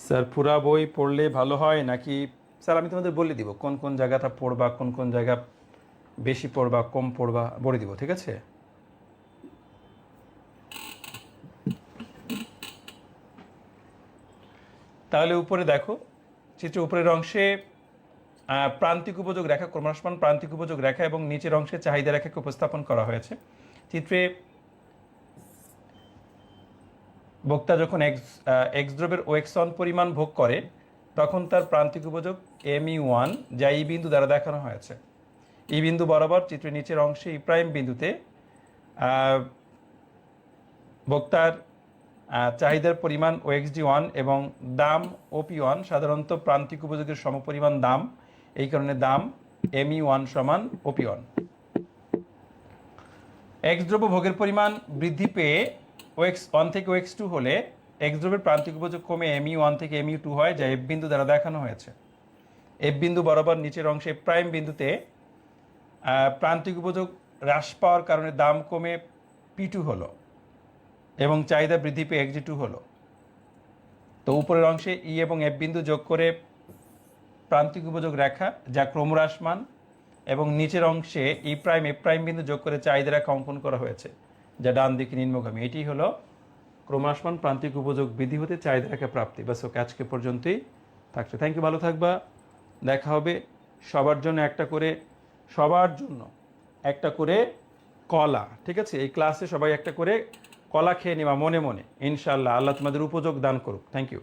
স্যার পুরা বই পড়লে ভালো হয় নাকি? স্যার আমি তোমাদের বলে দিব কোন কোন জায়গাটা পড়বা, কোন কোন জায়গা বেশি পড়বা, কম পড়বা, বলে দিব। ঠিক আছে, তাহলে উপরে দেখো, চিত্র উপরের অংশে প্রান্তিক উপযোগ রেখা, ক্রমহ্রাসমান প্রান্তিক উপযোগ রেখা এবং নিচের অংশে চাহিদা রেখাকে উপস্থাপন করা হয়েছে। চিত্রে ভোক্তা যখন এক্স দ্রব্যের ওএক্স ওয়ান পরিমাণ ভোগ করে তখন তার প্রান্তিক উপযোগ এম ই ওয়ান, যা এই বিন্দু দ্বারা দেখানো হয়েছে। এই বিন্দু বরাবর চিত্রের নিচের অংশে ই প্রাইম বিন্দুতে ভোক্তার চাহিদার পরিমাণ ওএক্স ডি ওয়ান এবং দাম ওপি ওয়ান সাধারণত প্রান্তিক উপযোগের সমপরিমাণ দাম, এই কারণে দাম এম ই ওয়ান সমান ওপি ওয়ান। এক্স দ্রব্য ভোগের পরিমাণ বৃদ্ধি পেয়ে ওএক্স ওয়ান থেকে ওএক্স টু হলে এক্স দ্রব্যের প্রান্তিক উপযোগ কমে এম ই ওয়ান থেকে এম ইউ টু হয়, যা এফ বিন্দু দ্বারা দেখানো হয়েছে। এফ বিন্দু বরাবর নিচের অংশে প্রাইম বিন্দুতে প্রান্তিক উপযোগ হ্রাস পাওয়ার কারণে দাম কমে পি টু হলো এবং চাহিদা বৃদ্ধি পেয়ে এক্স ডি টু হলো। তো উপরের অংশে ই এবং এফ বিন্দু যোগ করে প্রান্তিক উপযোগ রেখা যা ক্রমহ্রাসমান এবং নিচের অংশে ই প্রাইম এফ প্রাইম বিন্দু যোগ করে চাহিদা রেখা অঙ্কন করা হয়েছে, যা ডান দিকে নিম্নগামী। এটি হলো ক্রমহ্রাসমান প্রান্তিক উপযোগ বিধি হতে চাহিদা রেখা প্রাপ্তি। বাস, ওকে, আজকে পর্যন্তই থাকছে। থ্যাংক ইউ, ভালো থাকবা। দেখা হবে। সবার জন্য একটা করে কলা। ঠিক আছে, এই ক্লাসে সবাই একটা করে কলা খেয়ে নিবা মনে মনে। ইনশাআল্লাহ আল্লাহ তোমাদের উপযোগ দান করুক। Thank you.